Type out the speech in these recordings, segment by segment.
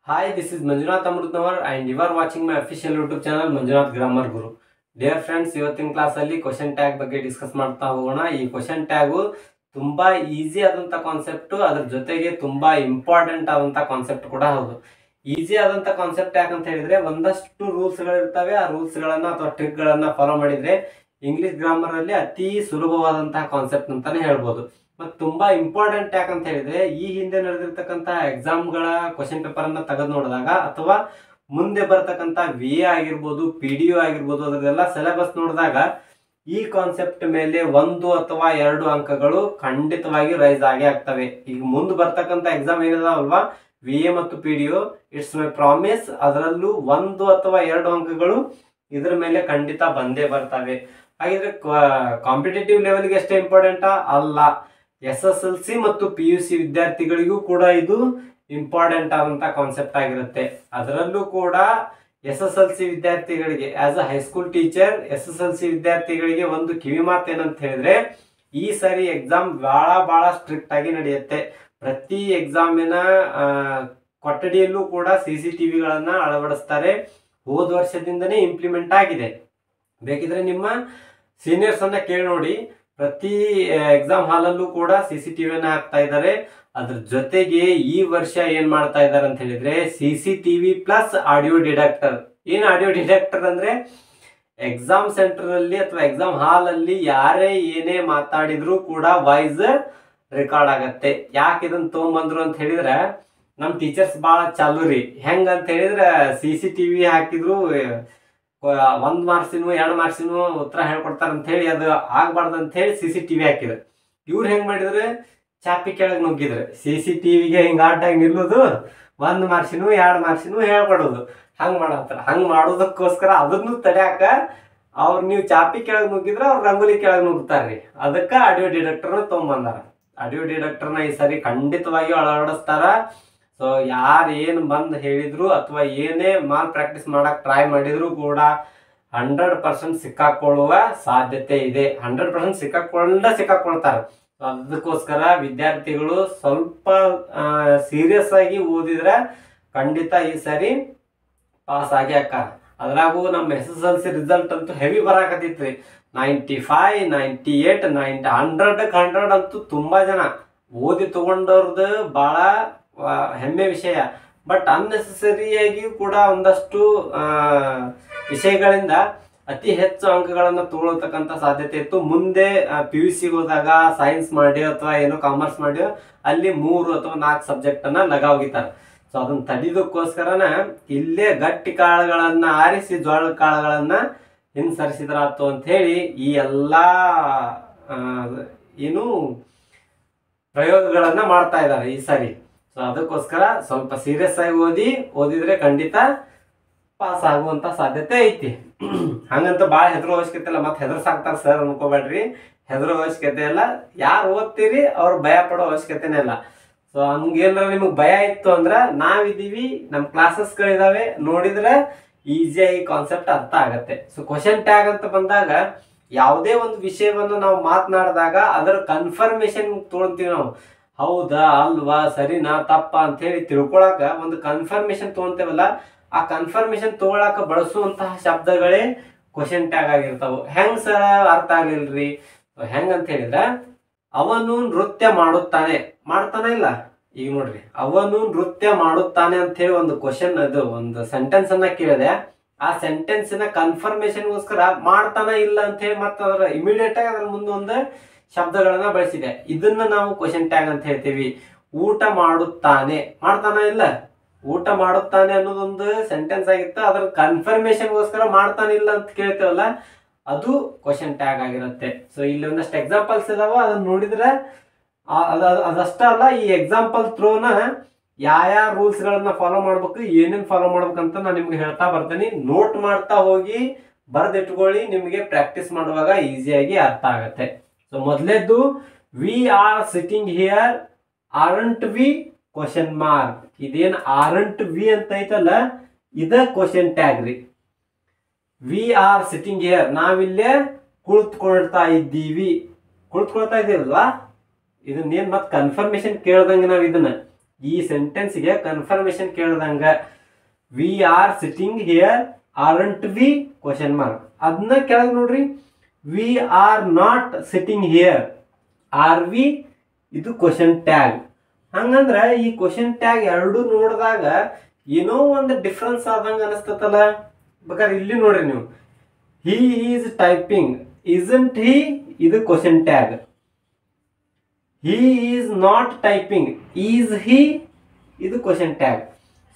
Hi, this is Manjunath Amrutnavar and you are watching my official YouTube channel Manjunath Grammar Guru. Dear friends, ಇವತ್ತಿನ ಕ್ಲಾಸಲ್ಲಿ question tag ಬಗ್ಗೆ discuss ಮಾಡ್ತಾ ಹೋಗೋಣ. ಈ question tag ತುಂಬಾ easy ಆದಂತ ಕಾನ್ಸೆಪ್ಟ್, ಅದ್ರ ಜೊತೆಗೆ ತುಂಬಾ ಇಂಪಾರ್ಟೆಂಟ್ ಆದಂತ ಕಾನ್ಸೆಪ್ಟ್ ಕೂಡ ಹೌದು. ಈಸಿ ಆದಂತ ಕಾನ್ಸೆಪ್ಟ್ ಯಾಕಂತ ಹೇಳಿದ್ರೆ ಒಂದಷ್ಟು ರೂಲ್ಸ್ ಗಳಿರ್ತವೆ. ಆ ರೂಲ್ಸ್ ಗಳನ್ನ ಅಥವಾ ಟ್ರಿಕ್ ಗಳನ್ನ ಫಾಲೋ ಮಾಡಿದ್ರೆ ಇಂಗ್ಲಿಷ್ ಗ್ರಾಮರ್ ಅಲ್ಲಿ ಅತಿ ಸುಲಭವಾದಂತಹ ಕಾನ್ಸೆಪ್ಟ್ ಅಂತಾನೆ ಹೇಳ್ಬೋದು. ಮತ್ತೆ ತುಂಬಾ ಇಂಪಾರ್ಟೆಂಟ್ ಯಾಕಂತ ಹೇಳಿದ್ರೆ ಈ ಹಿಂದೆ ನಡೆದಿರ್ತಕ್ಕಂತ ಎಕ್ಸಾಮ್ಗಳ ಕ್ವಶನ್ ಪೇಪರ್ ಅನ್ನ ತೆಗೆದು ನೋಡಿದಾಗ ಅಥವಾ ಮುಂದೆ ಬರ್ತಕ್ಕಂತ ವಿ ಎ ಆಗಿರ್ಬೋದು, ಪಿ ಡಿ ಒ ಆಗಿರ್ಬೋದು, ಅದರದೆಲ್ಲ ಸಿಲೆಬಸ್ ನೋಡಿದಾಗ ಈ ಕಾನ್ಸೆಪ್ಟ್ ಮೇಲೆ 1 ಅಥವಾ 2 ಅಂಕಗಳು ಖಂಡಿತವಾಗಿ ರೈಸ್ ಆಗೇ ಆಗ್ತವೆ. ಈಗ ಮುಂದೆ ಬರ್ತಕ್ಕಂತ ಎಕ್ಸಾಮ್ ಏನಿದಾವಲ್ವಾ, ವಿ ಎ ಮತ್ತು P D O, it's my promise, ಅದರಲ್ಲೂ 1 ಅಥವಾ 2 ಅಂಕಗಳು ಇದ್ರ ಮೇಲೆ ಖಂಡಿತ ಬಂದೇ ಬರ್ತವೆ. ಹಾಗಿದ್ರೆ ಕಾಂಪಿಟೇಟಿವ್ ಲೆವೆಲ್ಗೆ ಅಷ್ಟೇ ಇಂಪಾರ್ಟೆಂಟಾ? ಅಲ್ಲ, ಎಸ್ ಎಸ್ ಎಲ್ ಸಿ ಮತ್ತು ಪಿ ಯು ಸಿ ವಿದ್ಯಾರ್ಥಿಗಳಿಗೂ ಕೂಡ ಇದು ಇಂಪಾರ್ಟೆಂಟ್ ಆದಂತ ಕಾನ್ಸೆಪ್ಟ್ ಆಗಿರುತ್ತೆ. ಅದರಲ್ಲೂ ಕೂಡ ಎಸ್ ಎಸ್ ಎಲ್ ಸಿ ವಿದ್ಯಾರ್ಥಿಗಳಿಗೆ as a high school teacher S S L C ವಿದ್ಯಾರ್ಥಿಗಳಿಗೆ ಒಂದು ಕಿವಿ ಮಾತು ಏನಂತ ಹೇಳಿದ್ರೆ, ಈ ಸರಿ ಎಕ್ಸಾಮ್ ಬಹಳ ಸ್ಟ್ರಿಕ್ಟ್ ಆಗಿ ನಡೆಯುತ್ತೆ. ಪ್ರತಿ ಎಕ್ಸಾಮಿನ ಕೊಠಡಿಯಲ್ಲೂ ಕೂಡ CCTV ಗಳನ್ನ ಅಳವಡಿಸ್ತಾರೆ. ಹೋದ ವರ್ಷದಿಂದನೇ ಇಂಪ್ಲಿಮೆಂಟ್ ಆಗಿದೆ. ಬೇಕಿದ್ರೆ ನಿಮ್ಮ ಸೀನಿಯರ್ಸ್ ಅನ್ನ ಕೇಳಿ ನೋಡಿ, ಪ್ರತಿ ಎಕ್ಸಾಮ್ ಹಾಲಲ್ಲೂ ಕೂಡ CCTV ಹಾಕ್ತಾ ಇದ್ದಾರೆ. ಅದ್ರ ಜೊತೆಗೆ ಈ ವರ್ಷ ಏನ್ ಮಾಡ್ತಾ ಇದ್ದಾರೆ ಅಂತ ಹೇಳಿದ್ರೆ CCTV ಪ್ಲಸ್ ಆಡಿಯೋ ಡಿಟೆಕ್ಟರ್. ಏನ್ ಆಡಿಯೋ ಡಿಟೆಕ್ಟರ್ ಅಂದ್ರೆ, ಎಕ್ಸಾಮ್ ಸೆಂಟರ್ ಅಲ್ಲಿ ಅಥವಾ ಎಕ್ಸಾಮ್ ಹಾಲ್ ಅಲ್ಲಿ ಯಾರೇ ಏನೇ ಮಾತಾಡಿದ್ರು ಕೂಡ ವಾಯ್ಸ್ ರೆಕಾರ್ಡ್ ಆಗತ್ತೆ. ಯಾಕೆ ಇದನ್ನ ತಗೊಂಬಂದ್ರು ಅಂತ ಹೇಳಿದ್ರೆ, ನಮ್ ಟೀಚರ್ಸ್ ಬಹಳ ಚಾಲು ರೀ. ಹೆಂಗಂತ ಹೇಳಿದ್ರೆ CCTV ಹಾಕಿದ್ರು 1 ಮಾರ್ಕ್ಸಿನ 2 ಮಾರ್ಕ್ಸಿನ ಉತ್ತರ ಹೇಳ್ಕೊಡ್ತಾರ ಅಂತ ಹೇಳಿ ಅದು ಆಗ್ಬಾರ್ದು ಅಂತ ಹೇಳಿ CCTV ಹಾಕಿದ್ರು. ಇವ್ರು ಹೆಂಗ್ ಮಾಡಿದ್ರೆ ಚಾಪಿ ಕೆಳಗೆ ನುಗ್ಗಿದ್ರೆ CCTVಗೆ ಹಿಂಗ ಆಟಾಗಿ ನಿಲ್ಲೋದು, 1 ಮಾರ್ಕ್ಸಿನ 2 ಮಾರ್ಕ್ಸಿನ ಹೇಳ್ಕೊಡೋದು, ಹಂಗ್ ಮಾಡತ್ತಾರ. ಹಂಗ್ ಮಾಡೋದಕ್ಕೋಸ್ಕರ ಅದನ್ನು ತಡ್ಯಾಕ ನೀವು ಚಾಪಿ ಕೆಳಗೆ ನುಗ್ಗಿದ್ರೆ ಅವ್ರು ರಂಗೋಲಿ ಕೆಳಗೆ ನುಗ್ತಾರ್ರಿ. ಅದಕ್ಕ ಆಡಿಯೋ ಡಿಟೆಕ್ಟರ್ನ ತೊಗೊಂಬಂದಾರ. ಆಡಿಯೋ ಡಿಟೆಕ್ಟರ್ನ ಈ ಸರಿ ಖಂಡಿತವಾಗಿ ಅಳವಡಿಸ್ತಾರ. ಸೊ ಯಾರು ಏನು ಬಂದ್ ಹೇಳಿದ್ರು ಅಥವಾ ಏನೇ ಮಾಲ್ ಪ್ರಾಕ್ಟೀಸ್ ಮಾಡಕ್ ಟ್ರೈ ಮಾಡಿದ್ರು ಕೂಡ 100% ಸಿಕ್ಕಾಕೊಳ್ಳುವ ಸಾಧ್ಯತೆ ಇದೆ. 100% ಸಿಕ್ಕಾಕೊಳ್ತಾರೆ. ಅದಕ್ಕೋಸ್ಕರ ವಿದ್ಯಾರ್ಥಿಗಳು ಸ್ವಲ್ಪ ಸೀರಿಯಸ್ ಆಗಿ ಓದಿದ್ರೆ ಖಂಡಿತ ಈ ಸರಿ ಪಾಸ್ ಆಗಿ ಅಕ್ಕಾರ. ಅದ್ರಾಗೂ ನಮ್ಮ SSLC ರಿಸಲ್ಟ್ ಅಂತೂ ಹೆವಿ ಬರಾಕತ್ತಿತ್ರಿ. 95, 98, 100 ಅಂತೂ ತುಂಬಾ ಜನ ಓದಿ ತಗೊಂಡವ್ರದ್ದು ಬಹಳ ಹೆಮ್ಮೆ ವಿಷಯ. ಬಟ್ ಅನ್ನೆಸೆಸರಿಯಾಗಿ ಕೂಡ ಒಂದಷ್ಟು ವಿಷಯಗಳಿಂದ ಅತಿ ಹೆಚ್ಚು ಅಂಕಗಳನ್ನ ತಗೊಳ್ತಕ್ಕಂಥ ಸಾಧ್ಯತೆ ಇತ್ತು. ಮುಂದೆ PUC ಹೋದಾಗ ಸೈನ್ಸ್ ಮಾಡಿ ಅಥವಾ ಏನೋ ಕಾಮರ್ಸ್ ಮಾಡಿ ಅಲ್ಲಿ 3 ಅಥವಾ 4 ಸಬ್ಜೆಕ್ಟ್ ಅನ್ನ ಲಗಾವಗಿತಾರೆ. ಸೊ ಅದನ್ನ ತಡಿದಕ್ಕೋಸ್ಕರನ ಇಲ್ಲೇ ಗಟ್ಟಿ ಕಾಳುಗಳನ್ನ ಆರಿಸಿ ಜೋಳದ ಕಾಳುಗಳನ್ನ ಹಿಂಸರಿಸಿದ್ರಾತು ಅಂತ ಹೇಳಿ ಈ ಎಲ್ಲಾ ಏನು ಪ್ರಯೋಗಗಳನ್ನ ಮಾಡ್ತಾ ಇದ್ದಾರೆ ಈ ಸರಿ. ಸೊ ಅದಕ್ಕೋಸ್ಕರ ಸ್ವಲ್ಪ ಸೀರಿಯಸ್ ಆಗಿ ಓದಿದ್ರೆ ಖಂಡಿತ ಪಾಸ್ ಆಗುವಂತ ಸಾಧ್ಯತೆ ಐತಿ. ಹಂಗಂತ ಭಾಳ ಹೆದರೋ ಅವಶ್ಯಕತೆ ಇಲ್ಲ. ಮತ್ತೆ ಹೆದರ್ಸಾಕ್ತಾರ ಸರ್ ಅನ್ಕೋಬೇಡ್ರಿ, ಹೆದರೋ ಅವಶ್ಯಕತೆ ಇಲ್ಲ. ಯಾರು ಓದ್ತೀರಿ ಅವ್ರು ಭಯ ಪಡೋ ಅವಶ್ಯಕತೆನೇ ಇಲ್ಲ. ಸೊ ಹಂಗೇನಾರ ನಿಮಗೆ ಭಯ ಇತ್ತು ಅಂದ್ರ ನಾವಿದೀವಿ, ನಮ್ಮ ಕ್ಲಾಸಸ್ಗಳಿದಾವೆ, ನೋಡಿದ್ರೆ ಈಸಿಯಾಗಿ ಕಾನ್ಸೆಪ್ಟ್ ಅರ್ಥ ಆಗತ್ತೆ. ಸೊ ಕ್ವಶನ್ ಟ್ಯಾಗ್ ಅಂತ ಬಂದಾಗ ಯಾವುದೇ ಒಂದು ವಿಷಯವನ್ನು ನಾವು ಮಾತನಾಡಿದಾಗ ಅದರ ಕನ್ಫರ್ಮೇಶನ್ ತೊಗೊಳ್ತೀವಿ ನಾವು. ಹೌದಾ ಅಲ್ವಾ, ಸರಿನಾ ತಪ್ಪಾ ಅಂತ ಹೇಳಿ ತಿಳ್ಕೊಳಕ ಒಂದು ಕನ್ಫರ್ಮೇಶನ್ ತಗೊಂತೇವಲ್ಲ, ಆ ಕನ್ಫರ್ಮೇಶನ್ ತಗೊಳಕ ಬಳಸುವಂತಹ ಶಬ್ದಗಳೇ ಕ್ವಶನ್ ಟ್ಯಾಗ್ ಆಗಿರ್ತಾವ. ಹೆಂಗ್ ಸರ್ ಅರ್ಥ ಆಗ್ಲಿಲ್ರಿ? ಹೆಂಗಂತ ಹೇಳಿದ್ರ, ಅವನು ನೃತ್ಯ ಮಾಡ್ತಾನೆ ಇಲ್ಲ. ಈಗ ನೋಡ್ರಿ, ಅವನು ನೃತ್ಯ ಮಾಡುತ್ತಾನೆ ಅಂತ ಹೇಳಿ ಒಂದು ಕ್ವಶನ್, ಅದು ಒಂದು ಸೆಂಟೆನ್ಸ್ ಅನ್ನ ಕೇಳಿದೆ. ಆ ಸೆಂಟೆನ್ಸಿನ ಕನ್ಫರ್ಮೇಶನ್ಗೋಸ್ಕರ ಮಾಡ್ತಾನ ಇಲ್ಲ ಅಂತ ಹೇಳಿ ಮತ್ತೆ ಅದರ ಇಮಿಡಿಯೇಟ್ ಆಗಿ ಅದ್ರ ಮುಂದೆ ಒಂದು ಶಬ್ದಗಳನ್ನ ಬಳಸಿದೆ. ಇದನ್ನ ನಾವು ಕ್ವಶನ್ ಟ್ಯಾಗ್ ಅಂತ ಹೇಳ್ತೀವಿ. ಊಟ ಮಾಡ್ತಾನ ಇಲ್ಲ, ಊಟ ಮಾಡುತ್ತಾನೆ ಅನ್ನೋದೊಂದು ಸೆಂಟೆನ್ಸ್ ಆಗಿತ್ತು. ಅದ್ರ ಕನ್ಫರ್ಮೇಶನ್ಗೋಸ್ಕರ ಮಾಡ್ತಾನೆ ಇಲ್ಲ ಅಂತ ಕೇಳ್ತೇವಲ್ಲ, ಅದು ಕ್ವಶನ್ ಟ್ಯಾಗ್ ಆಗಿರುತ್ತೆ. ಸೊ ಇಲ್ಲಿ ಒಂದಷ್ಟು ಎಕ್ಸಾಂಪಲ್ಸ್ ಇದಾವ, ಅದನ್ನ ನೋಡಿದ್ರೆ ಅದಷ್ಟ ಅಲ್ಲ, ಈ ಎಕ್ಸಾಂಪಲ್ ಥ್ರೋನ ಯಾವ ರೂಲ್ಸ್ ಗಳನ್ನ ಫಾಲೋ ಮಾಡ್ಬೇಕು, ಏನೇನ್ ಫಾಲೋ ಮಾಡ್ಬೇಕಂತ ನಾನು ನಿಮ್ಗೆ ಹೇಳ್ತಾ ಬರ್ತೀನಿ. ನೋಟ್ ಮಾಡ್ತಾ ಹೋಗಿ ಬರೆದಿಟ್ಕೊಳ್ಳಿ, ನಿಮಗೆ ಪ್ರಾಕ್ಟೀಸ್ ಮಾಡುವಾಗ ಈಸಿಯಾಗಿ ಅರ್ಥ ಆಗತ್ತೆ. ಸೊ ಮೊದಲೇದ್ದು, we are sitting here aren't we question mark. ಇದೇನ್ ಆರಂಟ್ ವಿ ಅಂತ ಐತಲ್ಲ, ಇದ ಕ್ವಶನ್ ಟ್ಯಾಗ್ ರೀ. ವಿ ಆರ್ ಸಿಟ್ಟಿಂಗ್ ಹಿಯರ್, ನಾವಿಲ್ಲೇ ಕುಳಿತುಕೊಳ್ತಾ ಇದ್ದೀವಲ್ವಾ, ಇದನ್ನೇನ್ ಮತ್ ಕನ್ಫರ್ಮೇಶನ್ ಕೇಳ್ದಂಗೆ ನಾವ್ ಇದನ್ನ ಈ ಸೆಂಟೆನ್ಸ್ಗೆ ಕನ್ಫರ್ಮೇಶನ್ ಕೇಳ್ದಂಗ we are sitting here aren't we question mark. ಅದನ್ನ ಕೆಳಗೆ ನೋಡ್ರಿ, we are not sitting here are we, ಇದು ಕ್ವಶನ್ ಟ್ಯಾಗ್. ಹಂಗಂದ್ರ ಈ ಕ್ವಶನ್ ಟ್ಯಾಗ್ ಎರಡು ನೋಡಿದಾಗ ಏನೋ ಒಂದು ಡಿಫ್ರೆನ್ಸ್ ಆದಂಗ ಅನಿಸ್ತತಲ್ಲ. ಬೇಕಾದ್ರೆ ಇಲ್ಲಿ ನೋಡ್ರಿ ನೀವು, he is typing isn't he, ಇದು question tag. He is not typing is he, ಇದು ಕ್ವಶನ್ ಟ್ಯಾಗ್.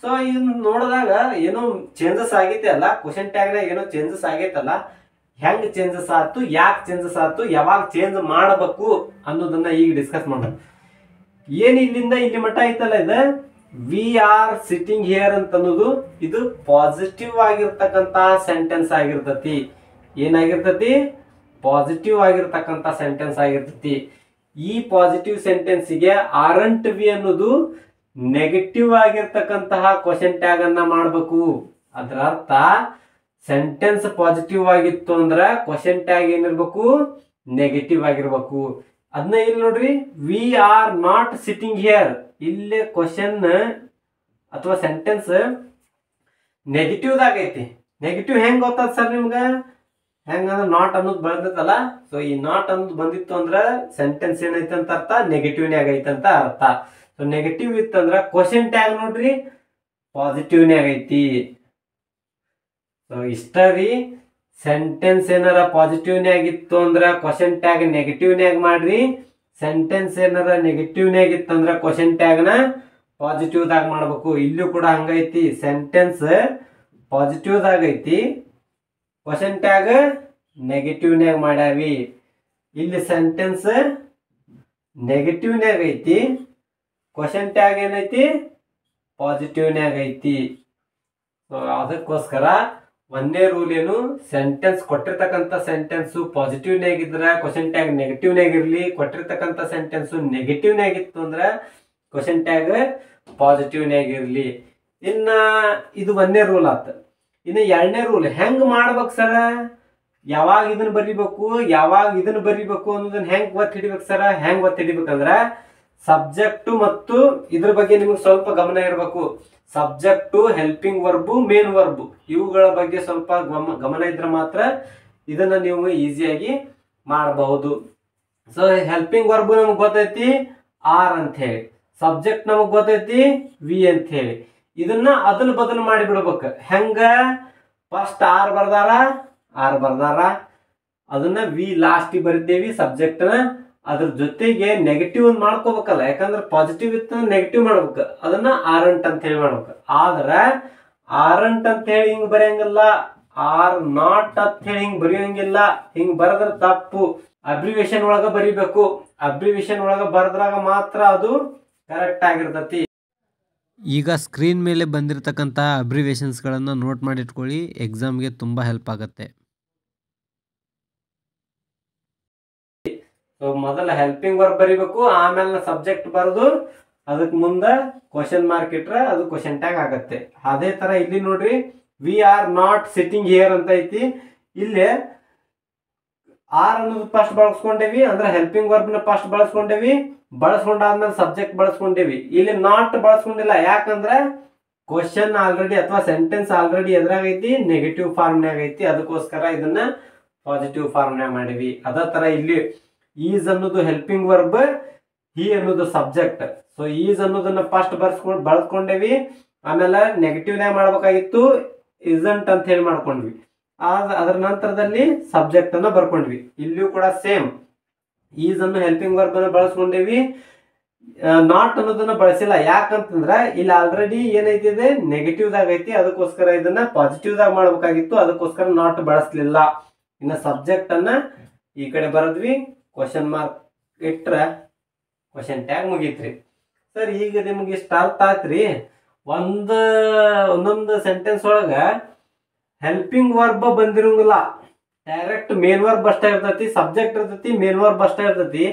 ಸೊ ಇದನ್ನ ನೋಡಿದಾಗ ಏನೋ ಚೇಂಜಸ್ ಆಗೈತೆ ಅಲ್ಲ, ಕ್ವಶನ್ ಟ್ಯಾಗ್ನಾಗ ಏನೋ ಚೇಂಜಸ್ ಆಗೈತಲ್ಲ, ಹೆಂಗ್ ಚೇಂಜಸ್ ಆಯ್ತು, ಯಾಕೆ ಚೇಂಜಸ್ ಆಯ್ತು, ಯಾವಾಗ ಚೇಂಜ್ ಮಾಡಬೇಕು ಅನ್ನೋದನ್ನ ಈಗ ಡಿಸ್ಕಸ್ ಮಾಡೋಣ. ಏನ್ ಇಲ್ಲಿಂದ ಇಲ್ಲಿ ಮಟ್ಟ ಐತಲ್ಲ, ಇದು ವಿ ಆರ್ ಸಿಟ್ಟಿಂಗ್ ಹಿಯರ್ ಅಂತ ಅನ್ನೋದು ಇದು ಪಾಸಿಟಿವ್ ಆಗಿರ್ತಕ್ಕಂತ ಸೆಂಟೆನ್ಸ್ ಆಗಿರ್ತತಿ. ಏನಾಗಿರ್ತತಿ? ಪಾಸಿಟಿವ್ ಆಗಿರ್ತಕ್ಕಂತ ಸೆಂಟೆನ್ಸ್ ಆಗಿರ್ತತಿ. ಈ ಪಾಸಿಟಿವ್ ಸೆಂಟೆನ್ಸ್ಗೆ ಆರಂಟ್ ವಿ ಅನ್ನೋದು ನೆಗೆಟಿವ್ ಆಗಿರ್ತಕ್ಕಂತಹ ಕ್ವಶನ್ ಟ್ಯಾಗ್ ಅನ್ನ ಮಾಡಬೇಕು. ಅದರ ಅರ್ಥ ಸೆಂಟೆನ್ಸ್ ಪಾಸಿಟಿವ್ ಆಗಿತ್ತು ಅಂದ್ರ ಕ್ವಶನ್ ಟ್ಯಾಗ್ ಏನಿರ್ಬೇಕು? ನೆಗೆಟಿವ್ ಆಗಿರ್ಬೇಕು. ಅದನ್ನ ಇಲ್ಲಿ ನೋಡ್ರಿ, we are not sitting here, ಇಲ್ಲೇ ಕ್ವಶನ್ ಅಥವಾ ಸೆಂಟೆನ್ಸ್ ನೆಗೆಟಿವ್ ದಾಗ ಐತಿ. ನೆಗೆಟಿವ್ ಹೆಂಗ್ ಗೊತ್ತದ ಸರ್ ನಿಮ್ಗ? ಹೆಂಗಂದ್ರೆ ನಾಟ್ ಅನ್ನೋದು ಬಂದಿತ್ತಲ್ಲ, ಸೊ ಈ ನಾಟ್ ಅನ್ನೋದು ಬಂದಿತ್ತು ಅಂದ್ರ ಸೆಂಟೆನ್ಸ್ ಏನೈತಿ ಅಂತ ಅರ್ಥ? ನೆಗೆಟಿವ್ನ್ಯಾಗ ಐತಿ ಅಂತ ಅರ್ಥ. ಸೊ ನೆಗೆಟಿವ್ ಇತ್ತಂದ್ರ ಕ್ವಶನ್ ಟ್ಯಾಗ್ ನೋಡ್ರಿ ಪಾಸಿಟಿವ್ನ್ಯಾಗ ಐತಿ. ಸೊ ಇಷ್ಟ ರೀ, ಸೆಂಟೆನ್ಸ್ ಏನಾರ ಪಾಸಿಟಿವ್ನ್ಯಾಗ ಇತ್ತು ಅಂದ್ರ ಕ್ವಶನ್ ಟ್ಯಾಗ್ ನೆಗೆಟಿವ್ನ್ಯಾಗ ಮಾಡ್ರಿ. ಸೆಂಟೆನ್ಸ್ ಏನಾರ ನೆಗೆಟಿವ್ನ್ಯಾಗ ಇತ್ತಂದ್ರ ಕ್ವಶನ್ ಟ್ಯಾಗ್ನ ಪಾಸಿಟಿವ್ ದಾಗ ಮಾಡ್ಬೇಕು. ಇಲ್ಲೂ ಕೂಡ ಹಂಗೈತಿ, ಸೆಂಟೆನ್ಸ್ ಪಾಸಿಟಿವ್ ದಾಗ ಐತಿ, ಕ್ವಶನ್ ಟ್ಯಾಗ್ ನೆಗೆಟಿವ್ನ್ಯಾಗ ಮಾಡ್ಯಾವಿ. ಇಲ್ಲಿ ಸೆಂಟೆನ್ಸ್ ನೆಗೆಟಿವ್ನ್ಯಾಗ ಐತಿ, ಕ್ವಶನ್ ಟ್ಯಾಗ್ ಏನೈತಿ? ಪಾಸಿಟಿವ್ನ್ಯಾಗ ಐತಿ. ಸೊ ಅದಕ್ಕೋಸ್ಕರ ಒಂದೇ ರೂಲ್ ಏನು, ಸೆಂಟೆನ್ಸ್ ಕೊಟ್ಟಿರ್ತಕ್ಕಂಥ ಸೆಂಟೆನ್ಸ್ ಪಾಸಿಟಿವ್ನ್ಯಾಗ ಇದ್ರ ಕ್ವಶನ್ ಟ್ಯಾಗ್ ನೆಗೆಟಿವ್ನ್ಯಾಗ ಇರ್ಲಿ, ಕೊಟ್ಟಿರ್ತಕ್ಕಂಥ ಸೆಂಟೆನ್ಸ್ ನೆಗೆಟಿವ್ನ್ಯಾಗ ಇತ್ತು ಅಂದ್ರ ಕ್ವಶನ್ ಟ್ಯಾಗ್ ಪಾಸಿಟಿವ್ನ್ಯಾಗ ಇರ್ಲಿ. ಇನ್ನ ಇದು ಒಂದೇ ರೂಲ್ ಆತ. ಇನ್ನು ಎರಡನೇ ರೂಲ್ ಹೆಂಗ್ ಮಾಡ್ಬೇಕು ಸರ? ಯಾವಾಗ ಇದನ್ನ ಬರಿಬೇಕು, ಯಾವಾಗ ಇದನ್ನ ಬರಿಬೇಕು ಅನ್ನೋದನ್ನ ಹೆಂಗ್ ಒತ್ತಿ ಹಿಡಿಬೇಕು ಸರ? ಹೆಂಗ್ ಒತ್ತಿ ಹಿಡಿಬೇಕಂದ್ರ ಸಬ್ಜೆಕ್ಟ್ ಮತ್ತು ಇದ್ರ ಬಗ್ಗೆ ನಿಮ್ಗೆ ಸ್ವಲ್ಪ ಗಮನ ಇರಬೇಕು. Subject, helping verb, main verb, ಇವುಗಳ ಬಗ್ಗೆ ಸ್ವಲ್ಪ ಗಮನ ಇದ್ರೆ ಮಾತ್ರ ಇದನ್ನ ನೀವು ಈಸಿಯಾಗಿ ಮಾಡಬಹುದು. ಸೊ ಹೆಲ್ಪಿಂಗ್ ವರ್ಬ್ ನಮಗ್ ಗೊತ್ತೈತಿ ಆರ್ ಅಂತ ಹೇಳಿ, ಸಬ್ಜೆಕ್ಟ್ ನಮಗ್ ಗೊತ್ತೈತಿ ವಿ ಅಂತ ಹೇಳಿ. ಇದನ್ನ ಅದನ್ನ ಬದಲು ಮಾಡಿ ಬಿಡ್ಬೇಕು. ಹೆಂಗ? ಫಸ್ಟ್ ಆರ್ ಬರ್ದಾರ, ಅದನ್ನ ವಿ ಲಾಸ್ಟ್ ಬರಿದ್ದೇವಿ ಸಬ್ಜೆಕ್ಟ್ ನ, ಅದ್ರ ಜೊತೆಗೆ ನೆಗೆಟಿವ್ ಒಂದು ಮಾಡ್ಕೋಬೇಕಲ್ಲ, ಯಾಕಂದ್ರೆ ಪಾಸಿಟಿವ್ ಇತ್ತು ನೆಗೆಟಿವ್ ಮಾಡ್ಬೇಕು. ಅದನ್ನ ಆರಂಟ್ ಅಂತ ಹೇಳಿ ಮಾಡ್ಬೇಕು. ಆದ್ರ ಆರಂಟ್ ಅಂತ ಹೇಳಿ ಹಿಂಗ್ ಬರೆಯಂಗಿಲ್ಲ, ಆರ್ ನಾಟ್ ಅಂತ ಹೇಳಿ ಹಿಂಗ್ ಬರೆಯಂಗಿಲ್ಲ. ಹಿಂಗ್ ಬರದ್ರ ತಪ್ಪು. ಅಬ್ರಿವೇಶನ್ ಒಳಗ ಬರಿಬೇಕು. ಅಬ್ರಿವೇಶನ್ ಒಳಗ ಬರದ್ರಾಗ ಮಾತ್ರ ಅದು ಕರೆಕ್ಟ್ ಆಗಿರ್ತತಿ. ಈಗ ಸ್ಕ್ರೀನ್ ಮೇಲೆ ಬಂದಿರತಕ್ಕಂಥ ಅಬ್ರಿವೇಶನ್ಸ್ಗಳನ್ನು ನೋಟ್ ಮಾಡಿಟ್ಕೊಳ್ಳಿ, ಎಕ್ಸಾಮ್ಗೆ ತುಂಬ ಹೆಲ್ಪ್ ಆಗುತ್ತೆ. ಸೊ ಮೊದಲ ಹೆಲ್ಪಿಂಗ್ ವರ್ಬ್ ಬರಿಬೇಕು, ಆಮೇಲೆ ಸಬ್ಜೆಕ್ಟ್ ಬರೆದು ಅದಕ್ಕೆ ಮುಂದೆ ಕ್ವಶನ್ ಮಾರ್ಕ್ ಇಟ್ರೆ ಅದು ಕ್ವಶನ್ ಟ್ಯಾಗ್ ಆಗತ್ತೆ. ಅದೇ ತರ ಇಲ್ಲಿ ನೋಡ್ರಿ, we are not sitting here ಅಂತ ಐತಿ. ಇಲ್ಲಿ ಆರ್ ಅನ್ನೋದು ಫಸ್ಟ್ ಬಳಸ್ಕೊಂಡೇವಿ, ಅಂದ್ರೆ ಹೆಲ್ಪಿಂಗ್ ವರ್ಬ್ ನ ಫಸ್ಟ್ ಬಳಸ್ಕೊಂಡಾದ್ಮೇಲೆ ಸಬ್ಜೆಕ್ಟ್ ಬಳಸ್ಕೊಂಡೇವಿ. ಇಲ್ಲಿ ನಾಟ್ ಬಳಸ್ಕೊಂಡಿಲ್ಲ, ಯಾಕಂದ್ರೆ ಕ್ವಶನ್ ಆಲ್ರೆಡಿ ಅಥವಾ ಸೆಂಟೆನ್ಸ್ ಆಲ್ರೆಡಿ ಎದುರಾಗೈತಿ, ನೆಗೆಟಿವ್ ಫಾರ್ಮ್ನಾಗ ಐತಿ. ಅದಕ್ಕೋಸ್ಕರ ಇದನ್ನ ಪಾಸಿಟಿವ್ ಫಾರ್ಮ್ನಾಗ ಮಾಡಿವಿ. ಅದೇ ತರ ಇಲ್ಲಿ ಈಸ್ ಅನ್ನೋದು ಹೆಲ್ಪಿಂಗ್ ವರ್ಬ್, ಹಿ ಅನ್ನೋದು ಸಬ್ಜೆಕ್ಟ್. ಸೊ ಈಸ್ ಅನ್ನೋದನ್ನ ಫಸ್ಟ್ ಬಳಸ್ಕೊಂಡೇವಿ, ಆಮೇಲೆ ನೆಗೆಟಿವ್ನಾಗ ಮಾಡ್ಬೇಕಾಗಿತ್ತು, ಇಸಂಟ್ ಅಂತ ಹೇಳಿ ಮಾಡ್ಕೊಂಡ್ವಿ. ಅದರ ನಂತರದಲ್ಲಿ ಸಬ್ಜೆಕ್ಟ್ ಅನ್ನ ಬರ್ಕೊಂಡ್ವಿ. ಇಲ್ಲಿಯೂ ಕೂಡ ಸೇಮ್, ಈಸ್ ಅನ್ನು ಹೆಲ್ಪಿಂಗ್ ವರ್ಬ್ ಅನ್ನ ಬಳಸ್ಕೊಂಡೇವಿ, ನಾಟ್ ಅನ್ನೋದನ್ನ ಬಳಸಿಲ್ಲ. ಯಾಕಂತಂದ್ರ ಇಲ್ಲಿ ಆಲ್ರೆಡಿ ಏನೈತಿದೆ ನೆಗೆಟಿವ್ ದಾಗ ಐತಿ, ಅದಕ್ಕೋಸ್ಕರ ಇದನ್ನ ಪಾಸಿಟಿವ್ ದಾಗ ಮಾಡ್ಬೇಕಾಗಿತ್ತು, ಅದಕ್ಕೋಸ್ಕರ ನಾಟ್ ಬಳಸಲಿಲ್ಲ. ಇನ್ನ ಸಬ್ಜೆಕ್ಟ್ ಅನ್ನ ಈ ಕಡೆ ಬರದ್ವಿ, ಕ್ವಶನ್ ಮಾರ್ಕ್ ಇಟ್ರ ಕ್ವಶನ್ ಟ್ಯಾಗ್ ಮುಗೀತ್ರಿ. ಸರ್ ಈಗ ನಿಮ್ಗೆ ಇಷ್ಟ ಅರ್ಥ ಆಯ್ತ್ರಿ. ಒಂದೊಂದು ಸೆಂಟೆನ್ಸ್ ಒಳಗ ಹೆಲ್ಪಿಂಗ್ ವರ್ಬ್ ಬಂದಿರಂಗಿಲ್ಲ, ಡೈರೆಕ್ಟ್ ಮೇನ್ ವರ್ಬ್ ಅಷ್ಟೇ ಇರ್ತೈತಿ, ಸಬ್ಜೆಕ್ಟ್ ಇರ್ತೈತಿ, ಮೇನ್ ವರ್ಬ್ ಅಷ್ಟೇ ಇರ್ತೈತಿ.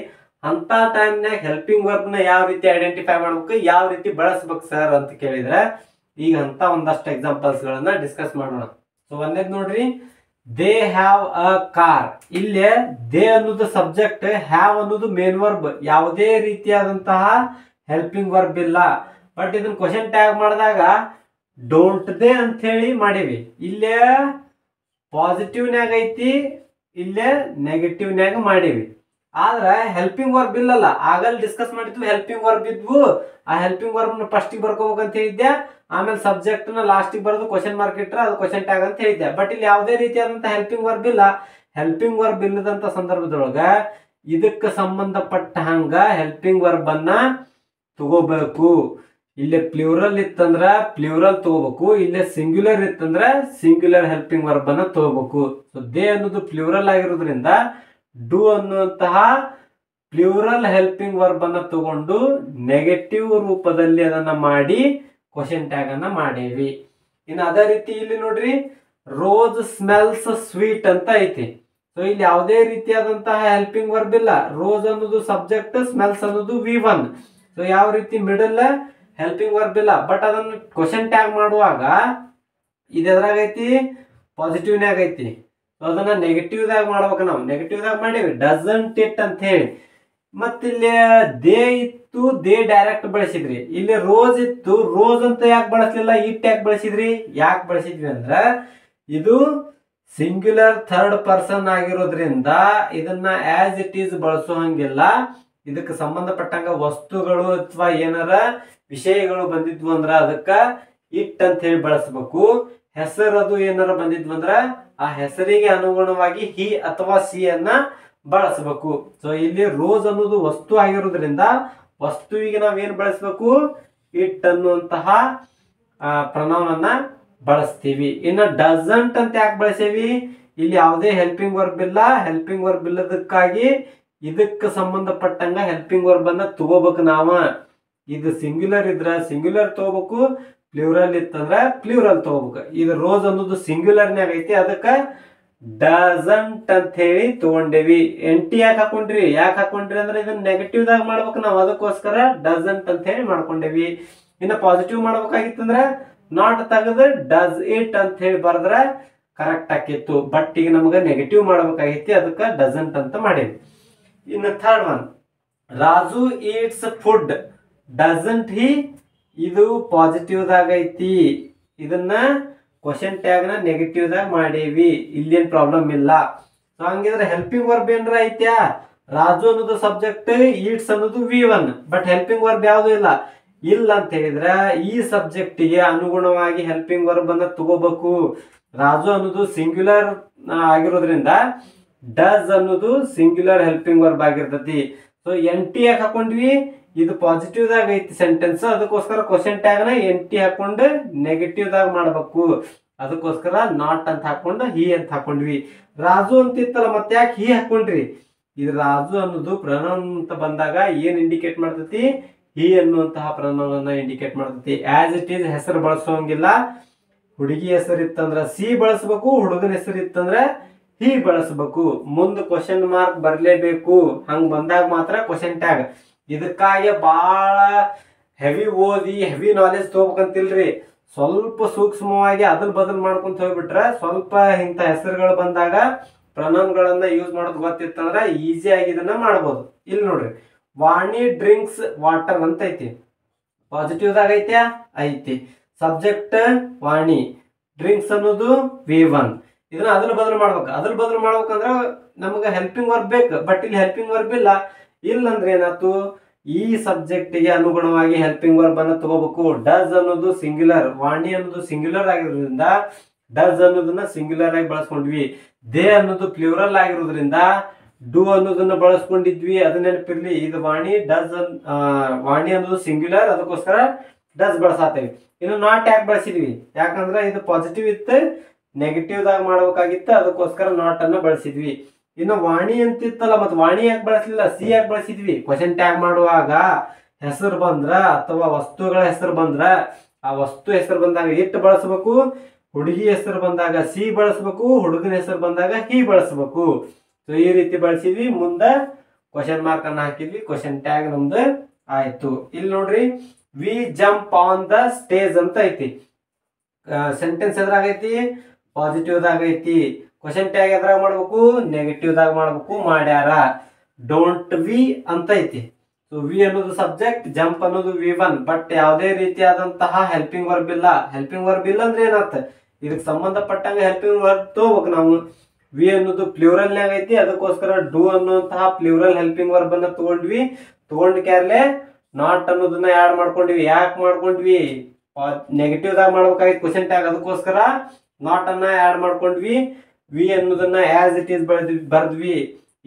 ಅಂತ ಟೈಮ್ನಾಗ ಹೆಲ್ಪಿಂಗ್ ವರ್ಬ್ ನ ಯಾವ ರೀತಿ ಐಡೆಂಟಿಫೈ ಮಾಡ್ಬೇಕು, ಯಾವ ರೀತಿ ಬಳಸ್ಬೇಕು ಸರ್ ಅಂತ ಕೇಳಿದ್ರೆ ಈಗ ಅಂತ ಒಂದಷ್ಟು ಎಕ್ಸಾಂಪಲ್ಸ್ ಗಳನ್ನ ಡಿಸ್ಕಸ್ ಮಾಡೋಣ. ಸೊ ಒಂದೇದ್ ನೋಡ್ರಿ, ದೇ ಹ್ಯಾವ್ ಅ ಕಾರ್. ಇಲ್ಲೇ ದೇ ಅನ್ನೋದು ಸಬ್ಜೆಕ್ಟ್, ಹ್ಯಾವ್ ಅನ್ನೋದು ಮೇನ್ ವರ್ಬ್. ಯಾವುದೇ ರೀತಿಯಾದಂತಹ ಹೆಲ್ಪಿಂಗ್ ವರ್ಬ್ ಇಲ್ಲ. ಬಟ್ ಇದನ್ನ ಕ್ವಶನ್ ಟ್ಯಾಗ್ ಮಾಡಿದಾಗ ಡೋಂಟ್ ದೇ ಅಂತ ಹೇಳಿ ಮಾಡೀವಿ. ಇಲ್ಲೇ ಪಾಸಿಟಿವ್ನ್ಯಾಗ ಐತಿ, ಇಲ್ಲೇ ನೆಗೆಟಿವ್ನ್ಯಾಗ ಮಾಡೀವಿ. ಆದ್ರೆ ಹೆಲ್ಪಿಂಗ್ ವರ್ಬ್ ಇಲ್ಲಲ್ಲ. ಆಗಲ್ಲಿ ಡಿಸ್ಕಸ್ ಮಾಡಿದ್ವಿ ಹೆಲ್ಪಿಂಗ್ ವರ್ಬ್ ಇದ್ವು. ಆ ಹೆಲ್ಪಿಂಗ್ ವರ್ಬ್ನ ಫಸ್ಟಿಗೆ ಬರ್ಕೋಬೇಕಂತ ಹೇಳಿದ್ದೆ. ಆಮೇಲೆ ಸಬ್ಜೆಕ್ಟ್ನ ಲಾಸ್ಟಿಗೆ ಬರೋದು ಕ್ವಶನ್ ಮಾರ್ಕ್ ಇಟ್ರೆ ಅದು ಕ್ವಶನ್ ಟ್ಯಾಗ್ ಅಂತ ಹೇಳಿದ್ದೆ. ಬಟ್ ಇಲ್ಲಿ ಯಾವುದೇ ರೀತಿಯಾದಂಥ ಹೆಲ್ಪಿಂಗ್ ವರ್ಬ್ ಇಲ್ಲ. ಹೆಲ್ಪಿಂಗ್ ವರ್ಬ್ ಇಲ್ಲದಂತ ಸಂದರ್ಭದೊಳಗ ಇದಕ್ಕೆ ಸಂಬಂಧಪಟ್ಟ ಹಂಗ ಹೆಲ್ಪಿಂಗ್ ವರ್ಬ್ ಅನ್ನ ತಗೋಬೇಕು. ಇಲ್ಲೇ ಪ್ಲೂರಲ್ ಇತ್ತಂದ್ರ ಪ್ಲೂರಲ್ ತಗೋಬೇಕು, ಇಲ್ಲೇ ಸಿಂಗ್ಯುಲರ್ ಇತ್ತಂದ್ರ ಸಿಂಗ್ಯುಲರ್ ಹೆಲ್ಪಿಂಗ್ ವರ್ಬ್ ಅನ್ನ ತಗೋಬೇಕು. ಸೊ ದೇ ಅನ್ನೋದು ಪ್ಲೂರಲ್ ಆಗಿರೋದ್ರಿಂದ ಡೂ ಅನ್ನುವಂತಹ ಪ್ಲೂರಲ್ ಹೆಲ್ಪಿಂಗ್ ವರ್ಬ್ ಅನ್ನ ತಗೊಂಡು ನೆಗೆಟಿವ್ ರೂಪದಲ್ಲಿ ಅದನ್ನ ಮಾಡಿ ಕ್ವಶನ್ ಟ್ಯಾಗ್ ಅನ್ನ ಮಾಡೇವಿ. ಇನ್ನು ಅದೇ ರೀತಿ ಇಲ್ಲಿ ನೋಡ್ರಿ, ರೋಸ್ ಸ್ಮೆಲ್ಸ್ ಸ್ವೀಟ್ ಅಂತ ಐತಿ. ಸೊ ಇಲ್ಲಿ ಯಾವುದೇ ರೀತಿಯಾದಂತಹ ಹೆಲ್ಪಿಂಗ್ ವರ್ಬ್ ಇಲ್ಲ. ರೋಸ್ ಅನ್ನೋದು ಸಬ್ಜೆಕ್ಟ್, ಸ್ಮೆಲ್ಸ್ ಅನ್ನೋದು V1. ಸೊ ಯಾವ ರೀತಿ ಮಿಡಲ್ ಹೆಲ್ಪಿಂಗ್ ವರ್ಬ್ ಇಲ್ಲ. ಬಟ್ ಅದನ್ನ ಕ್ವಶನ್ ಟ್ಯಾಗ್ ಮಾಡುವಾಗ ಇದು ಎದ್ರಾಗೈತಿ, ಪಾಸಿಟಿವ್ನ್ಯಾಗ ಐತಿ. ಸೊ ಅದನ್ನ ನೆಗೆಟಿವ್ದಾಗ ಮಾಡ್ಬೇಕು. ನಾವು ನೆಗೆಟಿವ್ದಾಗ ಮಾಡೀವಿ ಡಸಂಟ್ ಇಟ್ ಅಂತ ಹೇಳಿ. ಮತ್ತಿಲ್ಲಿ ದೇ ಇತ್ತು, ದೇ ಡೈರೆಕ್ಟ್ ಬಳಸಿದ್ರಿ. ಇಲ್ಲಿ ರೋಸ್ ಇತ್ತು, ರೋಸ್ ಅಂತ ಯಾಕೆ ಬಳಸಲಿಲ್ಲ, ಇಟ್ ಯಾಕೆ ಬಳಸಿದ್ರಿ? ಯಾಕೆ ಬಳಸಿದ್ವಿ ಅಂದ್ರ ಇದು ಸಿಂಗ್ಯುಲರ್ ಥರ್ಡ್ ಪರ್ಸನ್ ಆಗಿರೋದ್ರಿಂದ ಇದನ್ನ ಆಸ್ ಇಟ್ ಈಸ್ ಬಳಸೋ ಹಂಗಿಲ್ಲ. ಇದಕ್ಕೆ ಸಂಬಂಧಪಟ್ಟಂಗ ವಸ್ತುಗಳು ಅಥವಾ ಏನಾರ ವಿಷಯಗಳು ಬಂದಿದ್ವು ಅಂದ್ರ ಅದಕ್ಕ ಇಟ್ ಅಂತ ಹೇಳಿ ಬಳಸಬೇಕು. ಹೆಸರದು ಏನಾರ ಬಂದಿದ್ವು ಅಂದ್ರ ಆ ಹೆಸರಿಗೆ ಅನುಗುಣವಾಗಿ ಹಿ ಅಥವಾ ಸಿ ಅನ್ನ ಬಳಸಬೇಕು. ಸೊ ಇಲ್ಲಿ ರೋಸ್ ಅನ್ನೋದು ವಸ್ತು ಆಗಿರೋದ್ರಿಂದ ವಸ್ತುವಿಗೆ ನಾವೇನ್ ಬಳಸಬೇಕು, ಇಟ್ ಅನ್ನುವಂತಹ ಪ್ರನೌನ್ ಅನ್ನ ಬಳಸ್ತೀವಿ. ಇನ್ನು ಡಸಂಟ್ ಅಂತ ಯಾಕೆ ಬಳಸೇವಿ? ಇಲ್ಲಿ ಯಾವುದೇ ಹೆಲ್ಪಿಂಗ್ ವರ್ಬ್ ಇಲ್ಲ. ಹೆಲ್ಪಿಂಗ್ ವರ್ಬ್ ಇಲ್ಲದಕ್ಕಾಗಿ ಇದಕ್ಕೆ ಸಂಬಂಧಪಟ್ಟಂಗ ಹೆಲ್ಪಿಂಗ್ ವರ್ಬ್ ಅನ್ನ ತಗೋಬೇಕು ನಾವ. ಇದು ಸಿಂಗ್ಯುಲರ್ ಇದ್ರ ಸಿಂಗ್ಯುಲರ್ ತಗೋಬೇಕು, ಪ್ಲೂರಲ್ ಇತ್ತಂದ್ರ ಪ್ಲೂರಲ್ ತಗೋಬೇಕು. ಇದು ರೋಸ್ ಅನ್ನೋದು ಸಿಂಗ್ಯುಲರ್ನ್ಯಾಗ ಐತಿ, ಅದಕ್ಕ ಡಸಂಟ್ ಅಂತ ಹೇಳಿ ತಗೊಂಡೇವಿ. ಎಂಟಿ ಯಾಕೆ ಹಾಕೊಂಡ್ರಿ? ಅಂದ್ರೆ ಇದನ್ನ ನೆಗೆಟಿವ್ ದಾಗ ಮಾಡ್ಬೇಕು ನಾವು, ಅದಕ್ಕೋಸ್ಕರ ಡಸಂಟ್ ಅಂತ ಹೇಳಿ ಮಾಡ್ಕೊಂಡೇವಿ. ಇನ್ನು ಪಾಸಿಟಿವ್ ಮಾಡ್ಬೇಕಾಗಿತ್ತಂದ್ರ ನಾಟ್ ತೆಗೆದು ಡಸ್ ಇಟ್ ಅಂತ ಹೇಳಿ ಬರೆದ್ರ ಕರೆಕ್ಟ್ ಆಕಿತ್ತು. ಬಟ್ ಈಗ ನಮ್ಗೆ ನೆಗೆಟಿವ್ ಮಾಡ್ಬೇಕಾಗಿತ್ತು, ಅದಕ್ಕೆ ಡಸಂಟ್ ಅಂತ ಮಾಡೇವಿ. ಇನ್ನು third one, Raju eats food doesn't ಹಿ. ಇದು ಪಾಸಿಟಿವ್ ದಾಗ ಐತಿ, ಇದನ್ನ ಕ್ವಶನ್ ಟ್ಯಾಗ್ ನ ನೆಗೆಟಿವ್ ದಾಗ ಮಾಡೇವಿ. ಇಲ್ಲೇನ್ ಪ್ರಾಬ್ಲಮ್ ಇಲ್ಲ. ಸೊ ಹಂಗಿದ್ರೆ ಹೆಲ್ಪಿಂಗ್ ವರ್ಬ್ ಏನ್ರ ಐತ್ಯಾ? ರಾಜು ಅನ್ನೋದು ಸಬ್ಜೆಕ್ಟ್, ಈಟ್ಸ್ ಅನ್ನೋದು V1. ಬಟ್ ಹೆಲ್ಪಿಂಗ್ ವರ್ಬ್ ಯಾವ್ದು ಇಲ್ಲ. ಇಲ್ಲ ಅಂತ ಹೇಳಿದ್ರೆ ಈ ಸಬ್ಜೆಕ್ಟ್ ಗೆ ಅನುಗುಣವಾಗಿ ಹೆಲ್ಪಿಂಗ್ ವರ್ಬ್ ಅನ್ನ ತಗೋಬೇಕು. ರಾಜು ಅನ್ನೋದು ಸಿಂಗ್ಯುಲರ್ ಆಗಿರೋದ್ರಿಂದ ಡಸ್ ಅನ್ನೋದು ಸಿಂಗ್ಯುಲರ್ ಹೆಲ್ಪಿಂಗ್ ವರ್ಬ್ ಆಗಿರ್ತತಿ. ಸೊ NT ಯಾಕೆ ಹಾಕೊಂಡ್ವಿ? ಇದು ಪಾಸಿಟಿವ್ ದಾಗ ಐತಿ ಸೆಂಟೆನ್ಸ್, ಅದಕ್ಕೋಸ್ಕರ ಕ್ವಶನ್ ಟ್ಯಾಗ್ ನ NT ಹಾಕೊಂಡು ನೆಗೆಟಿವ್ ದಾಗ ಮಾಡ್ಬೇಕು. ಅದಕ್ಕೋಸ್ಕರ ನಾಟ್ ಅಂತ ಹಾಕೊಂಡು ಹಿ ಅಂತ ಹಾಕೊಂಡ್ವಿ. ರಾಜು ಅಂತಿತ್ತಲ್ಲ, ಮತ್ತೆ ಯಾಕೆ ಹಿ ಹಾಕೊಂಡ್ರಿ? ಇದು ರಾಜು ಅನ್ನೋದು ಪ್ರನೌನ್ ಅಂತ ಬಂದಾಗ ಏನ್ ಇಂಡಿಕೇಟ್ ಮಾಡ್ತತಿ? ಹಿ ಅನ್ನುವಂತಹ ಪ್ರನೌನ್ ಅನ್ನ ಇಂಡಿಕೇಟ್ ಮಾಡ್ತತಿ. ಆಸ್ ಇಟ್ ಈಸ್ ಹೆಸರು ಬಳಸೋಂಗಿಲ್ಲ. ಹುಡುಗಿ ಹೆಸರು ಇತ್ತಂದ್ರ ಸಿ ಬಳಸಬೇಕು, ಹುಡುಗನ ಹೆಸರು ಇತ್ತಂದ್ರ ಹಿ ಬಳಸಬೇಕು. ಮುಂದೆ ಕ್ವಶನ್ ಮಾರ್ಕ್ ಬರ್ಲೇಬೇಕು. ಹಂಗ ಬಂದಾಗ ಮಾತ್ರ ಕ್ವಶನ್ ಟ್ಯಾಗ್. ಇದಕ್ಕಾಗಿ ಬಹಳ ಹೆವಿ ಓದಿ ಹೆವಿ ನಾಲೆಜ್ ತಗೋಬೇಕಂತಿಲ್ರಿ. ಸ್ವಲ್ಪ ಸೂಕ್ಷ್ಮವಾಗಿ ಅದಲ್ ಬದಲ್ ಮಾಡ್ಕೊಂತ ಹೋಗ್ಬಿಟ್ರೆ ಸ್ವಲ್ಪ ಇಂಥ ಹೆಸರುಗಳು ಬಂದಾಗ ಪ್ರನೌನ್ಗಳನ್ನ ಯೂಸ್ ಮಾಡೋದು ಗೊತ್ತಿತ್ತಂದ್ರ ಈಸಿಯಾಗಿ ಇದನ್ನ ಮಾಡ್ಬೋದು. ಇಲ್ಲಿ ನೋಡ್ರಿ, ವಾಣಿ ಡ್ರಿಂಕ್ಸ್ ವಾಟರ್ ಅಂತ ಐತಿ. ಪಾಸಿಟಿವ್ ದಾಗ ಐತ್ಯಾ? ಐತಿ. ಸಬ್ಜೆಕ್ಟ್ ವಾಣಿ, ಡ್ರಿಂಕ್ಸ್ ಅನ್ನೋದು V1. ಇದನ್ನ ಅದನ್ನ ಬದಲು ಮಾಡ್ಬೇಕು. ಅದನ್ನ ಬದಲು ಮಾಡ್ಬೇಕಂದ್ರ ನಮ್ಗೆ ಹೆಲ್ಪಿಂಗ್ ವರ್ಬ್ ಬೇಕು. ಬಟ್ ಇಲ್ಲಿ ಹೆಲ್ಪಿಂಗ್ ವರ್ಬ್ ಇಲ್ಲ. ಇಲ್ಲಂದ್ರೆ ಏನಾಯ್ತು, ಈ ಸಬ್ಜೆಕ್ಟ್ ಗೆ ಅನುಗುಣವಾಗಿ ಹೆಲ್ಪಿಂಗ್ ವರ್ಬ್ ಅನ್ನ ತಗೋಬೇಕು. ಡಸ್ ಅನ್ನೋದು ಸಿಂಗ್ಯುಲರ್, ವಾಣಿ ಅನ್ನೋದು ಸಿಂಗ್ಯುಲರ್ ಆಗಿರೋದ್ರಿಂದ ಡಸ್ ಅನ್ನೋದನ್ನ ಸಿಂಗ್ಯುಲರ್ ಆಗಿ ಬಳಸ್ಕೊಂಡ್ವಿ. ದೇ ಅನ್ನೋದು ಪ್ಲೂರಲ್ ಆಗಿರೋದ್ರಿಂದ ಡೂ ಅನ್ನೋದನ್ನ ಬಳಸ್ಕೊಂಡಿದ್ವಿ. ಅದನ್ನ ನೆನಪಿರ್ಲಿ. ಇದು ವಾಣಿ ಡಸ್, ವಾಣಿ ಅನ್ನೋದು ಸಿಂಗ್ಯುಲರ್, ಅದಕ್ಕೋಸ್ಕರ ಡಸ್ ಬಳಸಾತೇವಿ. ಇನ್ನು ನಾಟ್ ಯಾಕೆ ಬಳಸಿದ್ವಿ? ಯಾಕಂದ್ರೆ ಇದು ಪಾಸಿಟಿವ್ ಇತ್ತು, ನೆಗೆಟಿವ್ ದಾಗ ಮಾಡ್ಬೇಕಾಗಿತ್ತು, ಅದಕ್ಕೋಸ್ಕರ ನಾಟ್ ಅನ್ನ ಬಳಸಿದ್ವಿ. ಇನ್ನು ವಾಣಿ ಅಂತಿತ್ತಲ್ಲ, ಮತ್ತೆ ವಾಣಿ ಯಾಕೆ ಬಳಸಲಿಲ್ಲ? ಸಿ ಯಾಕೆ ಬಳಸಿದ್ವಿ? ಕ್ವಶನ್ ಟ್ಯಾಗ್ ಮಾಡುವಾಗ ಹೆಸರು ಬಂದ್ರ ಅಥವಾ ವಸ್ತುಗಳ ಹೆಸರು ಬಂದ್ರ ಆ ವಸ್ತು ಹೆಸರು ಬಂದಾಗ ಇಟ್ ಬಳಸಬೇಕು, ಹುಡುಗಿ ಹೆಸರು ಬಂದಾಗ ಸಿ ಬಳಸಬೇಕು, ಹುಡುಗನ ಹೆಸರು ಬಂದಾಗ ಹಿ ಬಳಸಬೇಕು. ಸೊ ಈ ರೀತಿ ಬಳಸಿದ್ವಿ. ಮುಂದೆ ಕ್ವಶನ್ ಮಾರ್ಕ್ ಅನ್ನ ಹಾಕಿದ್ವಿ. ಕ್ವಶನ್ ಟ್ಯಾಗ್ ನಮ್ದು ಆಯ್ತು. ಇಲ್ಲಿ ನೋಡ್ರಿ, we jump on the stage ಅಂತ ಐತಿ. ಸೆಂಟೆನ್ಸ್ ಎದ್ರಾಗೈತಿ? ಪಾಸಿಟಿವ್ ದಾಗ ಐತಿ. ಕ್ವಶನ್ ಟ್ಯಾಗ್ ಎದ್ರಾಗ ಮಾಡ್ಬೇಕು? ನೆಗೆಟಿವ್ ದಾಗ ಮಾಡ್ಬೇಕು. ಮಾಡ್ಯಾರ. ಡೋಂಟ್ ವಿ ಅಂತ ಐತಿ. ಸೊ ವಿ ಅನ್ನೋದು ಸಬ್ಜೆಕ್ಟ್, ಜಂಪ್ ಅನ್ನೋದು V1. ಬಟ್ ಯಾವುದೇ ರೀತಿಯಾದಂತಹ ಹೆಲ್ಪಿಂಗ್ ವರ್ಬ್ ಇಲ್ಲ. ಹೆಲ್ಪಿಂಗ್ ವರ್ಬ್ ಇಲ್ಲ ಅಂದ್ರೆ ಏನರ್ಥ, ಇದಕ್ಕೆ ಸಂಬಂಧಪಟ್ಟಂಗೆ ಹೆಲ್ಪಿಂಗ್ ವರ್ಬ್ ತಗೋಬೇಕು ನಾವು. ವಿ ಅನ್ನೋದು ಪ್ಲೂರಲ್ನಾಗ ಐತಿ, ಅದಕ್ಕೋಸ್ಕರ ಡೂ ಅನ್ನುವಂತಹ ಪ್ಲೂರಲ್ ಹೆಲ್ಪಿಂಗ್ ವರ್ಬ್ ಅನ್ನ ತಗೊಂಡ್ವಿ. ತಗೊಂಡ್ ಕ್ಯಾರ್ಲೆ ನಾಟ್ ಅನ್ನೋದನ್ನ ಆಡ್ ಮಾಡ್ಕೊಂಡ್ವಿ. ಯಾಕೆ ಮಾಡ್ಕೊಂಡ್ವಿ, ನೆಗೆಟಿವ್ ದಾಗ ಮಾಡ್ಬೇಕಾಗಿತ್ತು ಕ್ವಶನ್ ಟ್ಯಾಗ್, ಅದಕ್ಕೋಸ್ಕರ ನಾಟ್ ಅನ್ನ ಆಡ್ ಮಾಡ್ಕೊಂಡ್ವಿ. ವಿ ಅನ್ನೋದನ್ನ ಆಸ್ ಇಟ್ ಈಸ್ ಬರ್ದ್ವಿ.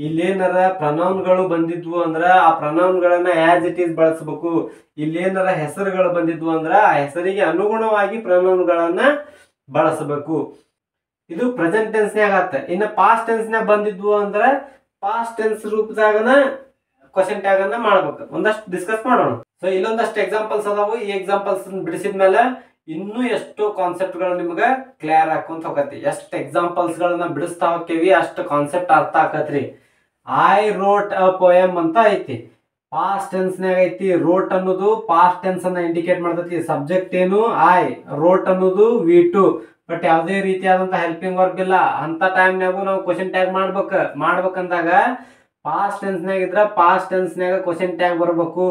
ಇಲ್ಲೇನಾರ ಪ್ರನೌನ್ಗಳು ಬಂದಿದ್ವು ಅಂದ್ರ ಆ ಪ್ರನೌನ್ಗಳನ್ನ ಆಸ್ ಇಟ್ ಈಸ್ ಬಳಸಬೇಕು. ಇಲ್ಲೇನಾರ ಹೆಸರುಗಳು ಬಂದಿದ್ವು ಅಂದ್ರ ಆ ಹೆಸರಿಗೆ ಅನುಗುಣವಾಗಿ ಪ್ರನೌನ್ಗಳನ್ನ ಬಳಸಬೇಕು. ಇದು ಪ್ರೆಸೆಂಟ್ ಟೆನ್ಸ್ ನ್ಯಾಗ ಆತ. ಇನ್ನು ಪಾಸ್ಟ್ ಟೆನ್ಸ್ ನ್ಯಾಗ ಬಂದಿದ್ವು ಅಂದ್ರ ಪಾಸ್ಟ್ ಟೆನ್ಸ್ ರೂಪದಾಗನ ಕ್ವಶನ್ ಟ್ಯಾಗ್ ಅನ್ನ ಮಾಡ್ಬೇಕು. ಒಂದಷ್ಟು ಡಿಸ್ಕಸ್ ಮಾಡೋಣ. ಸೊ ಇಲ್ಲೊಂದಷ್ಟು ಎಕ್ಸಾಂಪಲ್ಸ್ ಅದಾವು. ಈ ಎಕ್ಸಾಂಪಲ್ಸ್ ಬಿಡಿಸಿದ್ಮೇಲೆ ಇನ್ನೂ ಎಷ್ಟು ಕಾನ್ಸೆಪ್ಟ್ ಗಳು ನಿಮ್ಗೆ ಕ್ಲಿಯರ್ ಹಾಕೊಂತ ಹೋಗತಿ. ಎಷ್ಟು ಎಕ್ಸಾಂಪಲ್ಸ್ ಗಳನ್ನ ಬಿಡಿಸ್ತಾ ಹೋಗ್ತೀವಿ ಅಷ್ಟು ಕಾನ್ಸೆಪ್ಟ್ ಅರ್ಥ ಆಕತ್ರಿ. ಐ ರೋಟ್ ಅ ಪೋಯಮ್ ಅಂತ ಐತಿ, ಪಾಸ್ಟ್ ಟೆನ್ಸ್ ನಾಗ ಐತಿ. ರೋಟ್ ಅನ್ನೋದು ಪಾಸ್ಟ್ ಟೆನ್ಸ್ ಅನ್ನ ಇಂಡಿಕೇಟ್ ಮಾಡ್ತೈತಿ. ಸಬ್ಜೆಕ್ಟ್ ಏನು ಐ, ರೋಟ್ ಅನ್ನೋದು V2. ಬಟ್ ಯಾವುದೇ ರೀತಿಯಾದಂತ ಹೆಲ್ಪಿಂಗ್ ವರ್ಬ್ ಇಲ್ಲ. ಅಂತ ಟೈಮ್ನಾಗೂ ನಾವು ಕ್ವಶನ್ ಟ್ಯಾಗ್ ಮಾಡ್ಬೇಕಂದಾಗ ಪಾಸ್ಟ್ ಟೆನ್ಸ್ ನಾಗ ಇದ್ರ ಪಾಸ್ಟ್ ಟೆನ್ಸ್ ನಾಗ ಕ್ವಶನ್ ಟ್ಯಾಗ್ ಬರ್ಬೇಕು.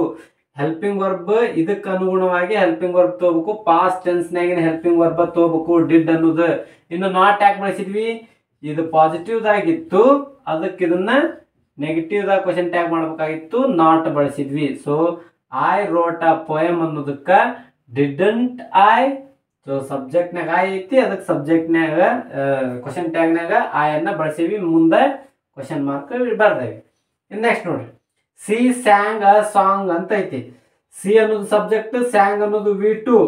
ಹೆಲ್ಪಿಂಗ್ ವರ್ಬ್ ಇದಕ್ಕೆ ಅನುಗುಣವಾಗಿ ಹೆಲ್ಪಿಂಗ್ ವರ್ಬ್ ತಗೋಬೇಕು. Past tense Nagina helping verb ತಗೋಬೇಕು, ಡಿಡ್ ಅನ್ನೋದು. ಇನ್ನು ನಾಟ್ ಯಾಕೆ ಬಳಸಿದ್ವಿ, ಇದು ಪಾಸಿಟಿವ್ ದಾಗಿತ್ತು, ಅದಕ್ಕೆ ಇದನ್ನ ನೆಗೆಟಿವ್ ದಾಗ ಕ್ವಶನ್ ಟ್ಯಾಗ್ ಮಾಡ್ಬೇಕಾಗಿತ್ತು, ನಾಟ್ ಬಳಸಿದ್ವಿ. So I wrote a poem ಅನ್ನೋದಕ್ಕ ಡಿಡಂಟ್ ಐ. ಸೊ ಸಬ್ಜೆಕ್ಟ್ ನಾಗ ಐ ಐತಿ, ಅದಕ್ಕೆ ಸಬ್ಜೆಕ್ಟ್ ನಾಗ ಕ್ವಶನ್ ಟ್ಯಾಗ್ ನಾಗ ಐ ಅನ್ನ ಬಳಸೀವಿ, ಮುಂದೆ ಕ್ವಶನ್ ಮಾರ್ಕ್ ಬರ್ದೇವಿ. ನೆಕ್ಸ್ಟ್ ನೋಡ್ರಿ, ಸಿ ಸ್ಯಾಂಗ್ ಅ ಸಾಂಗ್ ಅಂತ ಐತಿ. ಸಿ ಅನ್ನೋದು ಸಬ್ಜೆಕ್ಟ್, ಸ್ಯಾಂಗ್ ಅನ್ನೋದು V2,